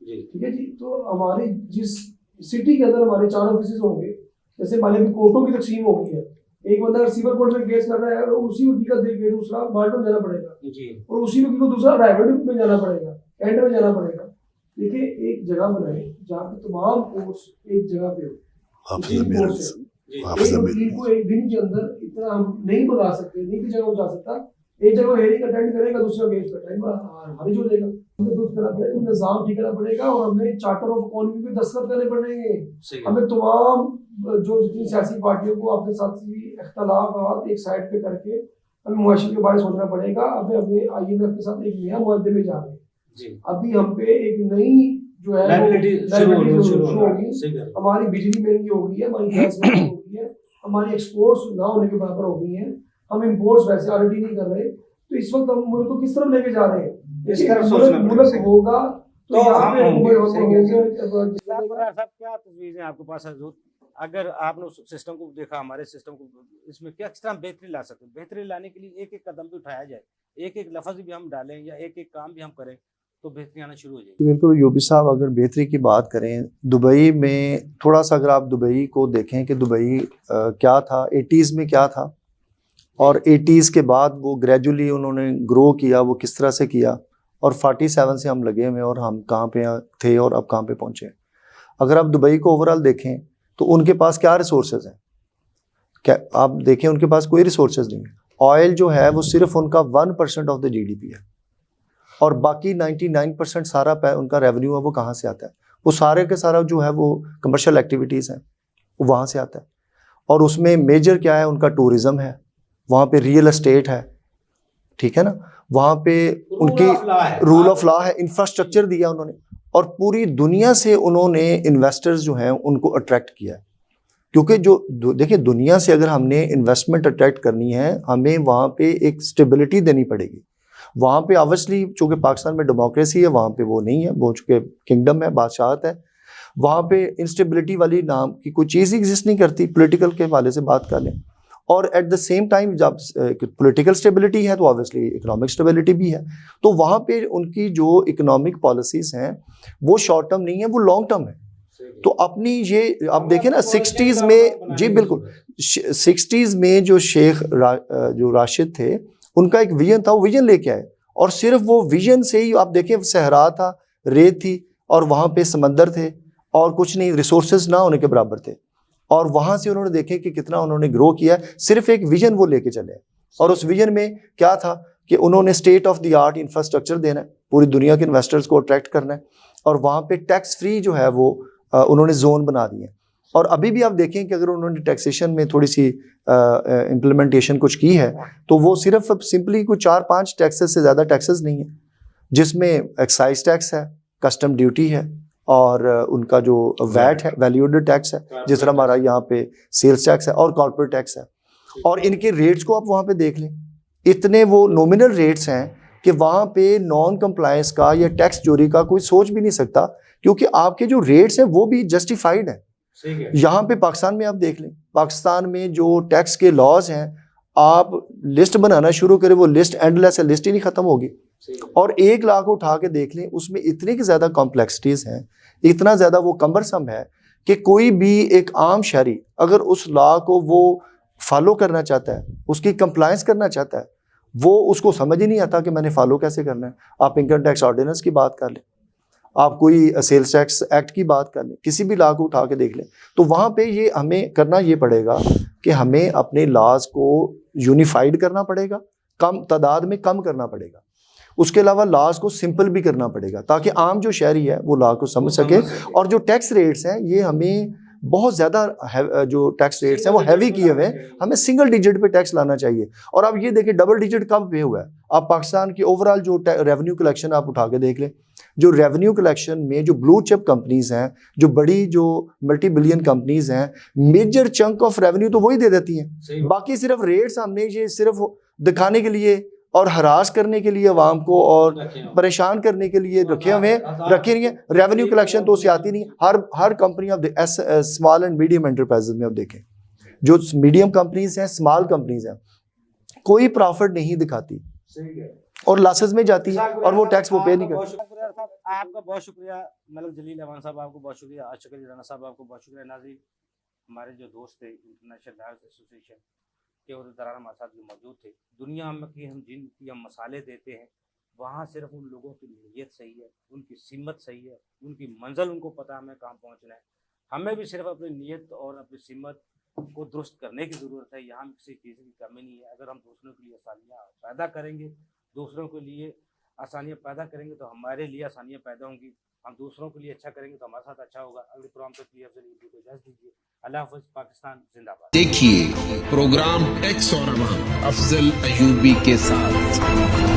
जी ठीक है जी, तो हमारी जिस सिटी के अंदर हमारे 4 ऑफिस होंगे, जैसे मान लीजिए कोर्टों की तकसीम हो गई है, एक बंदा अगर सिविल कोर्ट में केस कर रहा है और उसी वकील का देख के दूसरा मार्टन जाना पड़ेगा जी, और उसी वकील को दूसरा राइवल में जाना पड़ेगा, एंड में जाना पड़ेगा। देखिए एक जगह बनाए जहाँ पे तमाम कोर्स एक जगह पे हो, जी, एक वकील को एक दिन के अंदर इतना हम नहीं बता सकते, नहीं की जगह जा सकता, एक जगह हेयरिंग अटेंड करेगा, दूसरा केस पे टाइम हमारी जो देगा, हमें दुरुस्त करना पड़ेगा, निज़ाम ठीक करना पड़ेगा, और हमें चार्टर ऑफ इकोनॉमी पे दस्तखत करने पड़ेंगे। हमें तमाम जो जितनी सियासी पार्टियों को अपने साथी इख्तलाफ एक साइड पे करके हमें मुआशरे के बारे में सोचना पड़ेगा। अभी हमें IMF के साथ एक नया मुआहदे में जा रहे हैं, अभी हम पे एक नई जो है शुरू होगी, हमारी बिजली महंगी हो गई है, हमारी गैस महंगी हो गई है, हमारी एक्सपोर्ट्स ना होने के बराबर हो गई है, हम इम्पोर्ट्स वैसे ऑलरेडी नहीं कर रहे, तो इस वक्त हम मुल्क को किस तरफ लेके जा रहे हैं? इस तरफ सोचना मुल्क होगा तो यहाँ पे साहब क्या तजवीज़ है आपके पास? अगर आपने उस सिस्टम को देखा, हमारे सिस्टम को, इसमें क्या किस तरह बेहतरी ला सकते हैं? बेहतरी लाने के लिए एक एक कदम भी उठाया जाए, एक एक लफ्ज़ भी हम डालें या एक एक काम भी हम करें तो बेहतरी आना शुरू हो जाएगी। बिल्कुल यूबी साहब, अगर बेहतरी की बात करें, दुबई में थोड़ा सा अगर आप दुबई को देखें कि दुबई क्या था 80s में, क्या था, और 80s के बाद वो ग्रेजुअली उन्होंने ग्रो किया, वो किस तरह से किया, और 47 से हम लगे हुए और हम कहाँ पे थे और अब कहाँ पे पहुँचे। अगर आप दुबई को ओवरऑल देखें तो उनके पास क्या रिसोर्सेज हैं, क्या आप देखें, उनके पास कोई रिसोर्सेज नहीं है। ऑयल जो है वो सिर्फ उनका 1% ऑफ द GDP है, और बाकी 99% सारा उनका रेवेन्यू है वो कहाँ से आता है? वो सारे के सारा जो है वो कमर्शियल एक्टिविटीज़ हैं, वो वहाँ से आता है। और उसमें मेजर क्या है? उनका टूरिज़्म है, वहाँ पे रियल एस्टेट है, ठीक है ना, वहाँ पे उनकी रूल ऑफ लॉ है, इंफ्रास्ट्रक्चर दिया उन्होंने, और पूरी दुनिया से उन्होंने इन्वेस्टर्स जो हैं उनको अट्रैक्ट किया है। क्योंकि जो देखिए, दुनिया से अगर हमने इन्वेस्टमेंट अट्रैक्ट करनी है, हमें वहाँ पे एक स्टेबिलिटी देनी पड़ेगी। वहाँ पे ऑब्वियसली चूँकि पाकिस्तान में डेमोक्रेसी है, वहाँ पे वो नहीं है, वो चूँकि किंगडम है, बादशाहत है, वहाँ पे इंस्टेबिलिटी वाली नाम की कोई चीज़ एग्जिस्ट नहीं करती। पॉलिटिकल के हवाले से बात कर लें, और एट द सेम टाइम जब पॉलिटिकल स्टेबिलिटी है तो ऑब्वियसली इकोनॉमिक स्टेबिलिटी भी है। तो वहाँ पे उनकी जो इकोनॉमिक पॉलिसीज़ हैं वो शॉर्ट टर्म नहीं है, वो लॉन्ग टर्म है। तो अपनी ये आप देखें ना 60s में, जी बिल्कुल 60s में जो जो राशिद थे, उनका एक विजन था, वो विजन लेके आए, और सिर्फ वो विजन से ही आप देखें, सहरा था, रेत थी, और वहाँ पे समंदर थे, और कुछ नहीं, रिसोर्सेज ना होने के बराबर थे, और वहाँ से उन्होंने देखे कि कितना उन्होंने ग्रो किया, सिर्फ एक विजन वो लेके चले। और उस विजन में क्या था कि उन्होंने state of the art infrastructure देना है, पूरी दुनिया के इन्वेस्टर्स को अट्रैक्ट करना है, और वहाँ पे टैक्स फ्री जो है वो उन्होंने जोन बना दिए। और अभी भी आप देखें कि अगर उन्होंने टैक्सेशन में थोड़ी सी इम्प्लीमेंटेशन कुछ की है, तो वो सिर्फ सिंपली कुछ 4-5 टैक्सेस से ज़्यादा टैक्सेस नहीं है, जिसमें एक्साइज टैक्स है, कस्टम ड्यूटी है, اور ان کا جو ویٹ ہے ویلیو ایڈڈ ٹیکس ہے, جس طرح ہمارا یہاں پہ سیلز ٹیکس ہے اور کارپوریٹ ٹیکس ہے, اور ان کے ریٹس کو آپ وہاں پہ دیکھ لیں, اتنے وہ نومینل ریٹس ہیں کہ وہاں پہ نان کمپلائنس کا یا ٹیکس چوری کا کوئی سوچ بھی نہیں سکتا, کیونکہ آپ کے جو ریٹس ہیں وہ بھی جسٹیفائڈ ہیں. یہاں پہ پاکستان میں آپ دیکھ لیں, پاکستان میں جو ٹیکس کے لاز ہیں, آپ لسٹ بنانا شروع کریں, وہ لسٹ اینڈ لیس ہے, لسٹ ہی نہیں ختم ہوگی. اور 1 لاکھ اٹھا کے دیکھ لیں, اس میں اتنی کی زیادہ کمپلیکسٹیز ہیں, اتنا زیادہ وہ کمبرسم ہے کہ کوئی بھی ایک عام شہری اگر اس لا کو وہ فالو کرنا چاہتا ہے, اس کی کمپلائنس کرنا چاہتا ہے, وہ اس کو سمجھ ہی نہیں آتا کہ میں نے فالو کیسے کرنا ہے. آپ انکم ٹیکس آرڈیننس کی بات کر لیں, آپ کوئی سیلز ٹیکس ایکٹ کی بات کر لیں, کسی بھی لا کو اٹھا کے دیکھ لیں, تو وہاں پہ یہ ہمیں کرنا یہ پڑے گا کہ ہمیں اپنے لاز کو یونیفائڈ کرنا پڑے گا, کم تعداد میں کم کرنا پڑے گا. اس کے علاوہ لاز کو سمپل بھی کرنا پڑے گا تاکہ عام جو شہری ہے وہ لا کو سمجھ سکے. اور جو ٹیکس ریٹس ہیں یہ ہمیں بہت زیادہ جو ٹیکس ریٹس ہیں وہ ہیوی کیے ہوئے ہیں, ہمیں سنگل ڈیجٹ پہ ٹیکس لانا چاہیے. اور آپ یہ دیکھیں ڈبل ڈیجٹ کب پہ ہوا ہے. آپ پاکستان کی اوور آل جو ریونیو کلیکشن آپ اٹھا کے دیکھ لیں, جو ریونیو کلیکشن میں جو بلو چپ کمپنیز ہیں, جو بڑی جو ملٹی بلین کمپنیز ہیں, میجر چنک آف ریونیو تو وہی دے دیتی ہیں. باقی صرف ریٹس ہم نے یہ صرف دکھانے کے لیے اور ہراس کرنے کے لیے عوام کو اور پریشان کرنے کے لیے رکھے نہیں ہیں. ریونیو کلیکشن تو اسے آتی نہیں. ہر company of small and medium enterprise میں آپ دیکھیں, جو میڈیم کمپنیز ہیں, اسمال کمپنیز ہیں, کوئی پروفٹ نہیں دکھاتی اور لاسز میں جاتی ہے اور وہ ٹیکس وہ پے نہیں کرتی. آپ کا بہت شکریہ ملک جلیل احمد صاحب, آپ کو بہت شکریہ اشرف علی رانا صاحب, آپ کو بہت شکریہ. ناظرین, ہمارے جو دوست تھے انٹرنیشنل لائرز ایسوسیشن کے عہدیداران ہمارے ساتھ جو موجود تھے, دنیا میں کی ہم جن کی ہم مثالیں دیتے ہیں وہاں صرف ان لوگوں کی نیت صحیح ہے, ان کی سمت صحیح ہے, ان کی منزل ان کو پتہ ہے ہمیں کہاں پہنچنا ہے. ہمیں بھی صرف اپنی نیت اور اپنی سمت کو درست کرنے کی ضرورت ہے. یہاں کسی چیز کی کمی نہیں ہے. اگر ہم دوسروں کے لیے آسانیاں پیدا کریں گے, دوسروں کے لیے آسانیاں پیدا کریں گے تو ہمارے لیے آسانیاں پیدا ہوں گی. ہم دوسروں کے لیے اچھا کریں گے تو ہمارے ساتھ اچھا ہوگا. اگلے پروگرام تک کے لیے افضل کو اجازت دیجیے. اللہ حافظ. پاکستان زندہ باد. دیکھیے پروگرام ٹیکس اور عوام افضل ایوبی کے ساتھ.